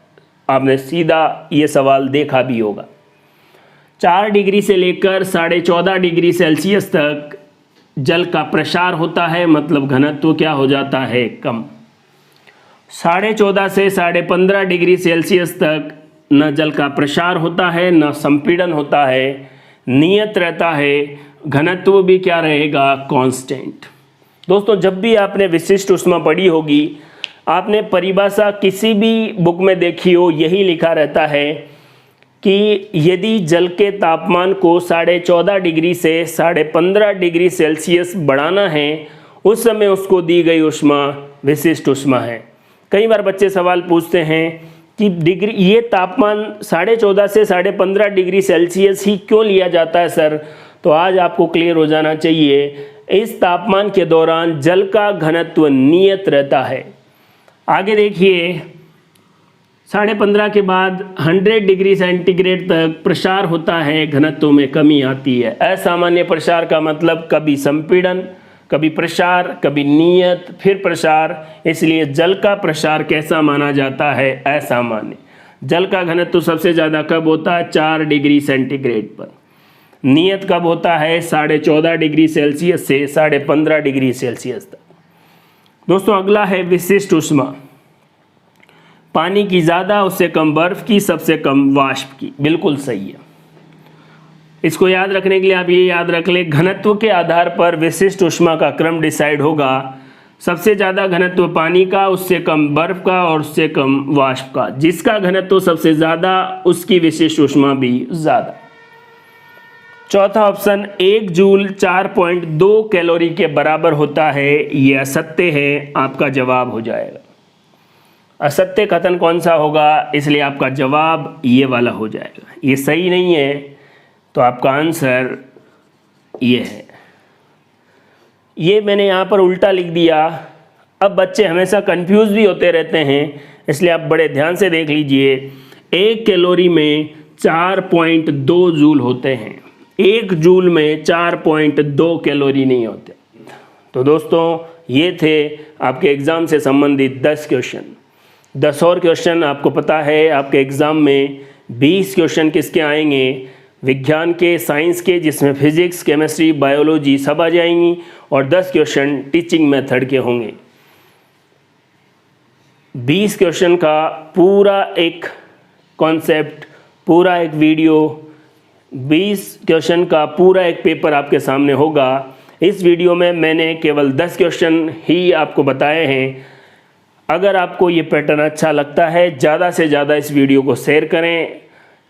Speaker 1: आपने सीधा ये सवाल देखा भी होगा। 4 डिग्री से लेकर 14.5 डिग्री सेल्सियस तक जल का प्रसार होता है, मतलब घनत्व क्या हो जाता है, कम। 14.5 से 15.5 डिग्री सेल्सियस तक न जल का प्रसार होता है न संपीड़न होता है, नियत रहता है, घनत्व भी क्या रहेगा, कांस्टेंट। दोस्तों जब भी आपने विशिष्ट ऊष्मा पढ़ी होगी, आपने परिभाषा किसी भी बुक में देखी हो, यही लिखा रहता है कि यदि जल के तापमान को 14.5 डिग्री से 15.5 डिग्री सेल्सियस बढ़ाना है, उस समय उसको दी गई ऊष्मा विशिष्ट ऊष्मा है। कई बार बच्चे सवाल पूछते हैं कि ये तापमान 14.5 से 15.5 डिग्री सेल्सियस ही क्यों लिया जाता है सर? तो आज आपको क्लियर हो जाना चाहिए, इस तापमान के दौरान जल का घनत्व नियत रहता है। आगे देखिए, 15.5 के बाद 100 डिग्री सेंटीग्रेड तक प्रसार होता है, घनत्व में कमी आती है। असामान्य प्रसार का मतलब कभी संपीड़न, कभी प्रसार, कभी नियत, फिर प्रसार। इसलिए जल का प्रसार कैसा माना जाता है? असामान्य। जल का घनत्व सबसे ज़्यादा कब होता है? 4 डिग्री सेंटीग्रेड पर। नियत कब होता है? 14.5 डिग्री सेल्सियस से 15.5 डिग्री सेल्सियस तक। दोस्तों अगला है विशिष्ट ऊष्मा। पानी की ज़्यादा, उससे कम बर्फ़ की, सबसे कम वाष्प की। बिल्कुल सही है। इसको याद रखने के लिए आप ये याद रख लें, घनत्व के आधार पर विशिष्ट ऊष्मा का क्रम डिसाइड होगा। सबसे ज़्यादा घनत्व पानी का, उससे कम बर्फ़ का और उससे कम वाष्प का। जिसका घनत्व सबसे ज़्यादा उसकी विशिष्ट ऊष्मा भी ज़्यादा। चौथा ऑप्शन, 1 जूल 4.2 कैलोरी के बराबर होता है, ये असत्य है, आपका जवाब हो जाएगा। असत्य कथन कौन सा होगा? इसलिए आपका जवाब ये वाला हो जाएगा। ये सही नहीं है, तो आपका आंसर ये है। ये मैंने यहाँ पर उल्टा लिख दिया। अब बच्चे हमेशा कंफ्यूज भी होते रहते हैं, इसलिए आप बड़े ध्यान से देख लीजिए। 1 कैलोरी में 4.2 जूल होते हैं, 1 जूल में 4.2 कैलोरी नहीं होते। तो दोस्तों ये थे आपके एग्ज़ाम से संबंधित 10 क्वेश्चन। 10 और क्वेश्चन आपको पता है आपके एग्ज़ाम में 20 क्वेश्चन किसके आएंगे? विज्ञान के, साइंस के, जिसमें फिजिक्स, केमिस्ट्री, बायोलॉजी सब आ जाएंगी, और 10 क्वेश्चन टीचिंग मेथड के होंगे। 20 क्वेश्चन का पूरा एक कॉन्सेप्ट, पूरा एक वीडियो, 20 क्वेश्चन का पूरा एक पेपर आपके सामने होगा। इस वीडियो में मैंने केवल 10 क्वेश्चन ही आपको बताए हैं। अगर आपको ये पैटर्न अच्छा लगता है, ज़्यादा से ज़्यादा इस वीडियो को शेयर करें,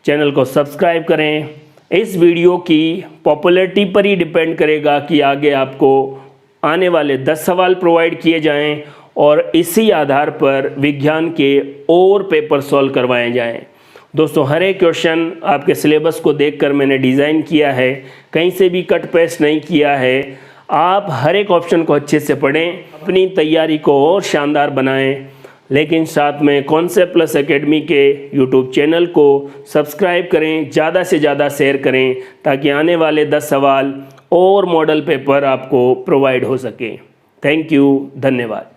Speaker 1: चैनल को सब्सक्राइब करें। इस वीडियो की पॉपुलैरिटी पर ही डिपेंड करेगा कि आगे आपको आने वाले 10 सवाल प्रोवाइड किए जाएं और इसी आधार पर विज्ञान के और पेपर सॉल्व करवाए जाएं। दोस्तों हर एक क्वेश्चन आपके सिलेबस को देखकर मैंने डिज़ाइन किया है, कहीं से भी कट पेस्ट नहीं किया है। आप हर एक ऑप्शन को अच्छे से पढ़ें, अपनी तैयारी को और शानदार बनाएं, लेकिन साथ में कॉन्सेप्ट प्लस एकेडमी के यूट्यूब चैनल को सब्सक्राइब करें, ज़्यादा से ज़्यादा शेयर करें, ताकि आने वाले 10 सवाल और मॉडल पेपर आपको प्रोवाइड हो सके। थैंक यू, धन्यवाद।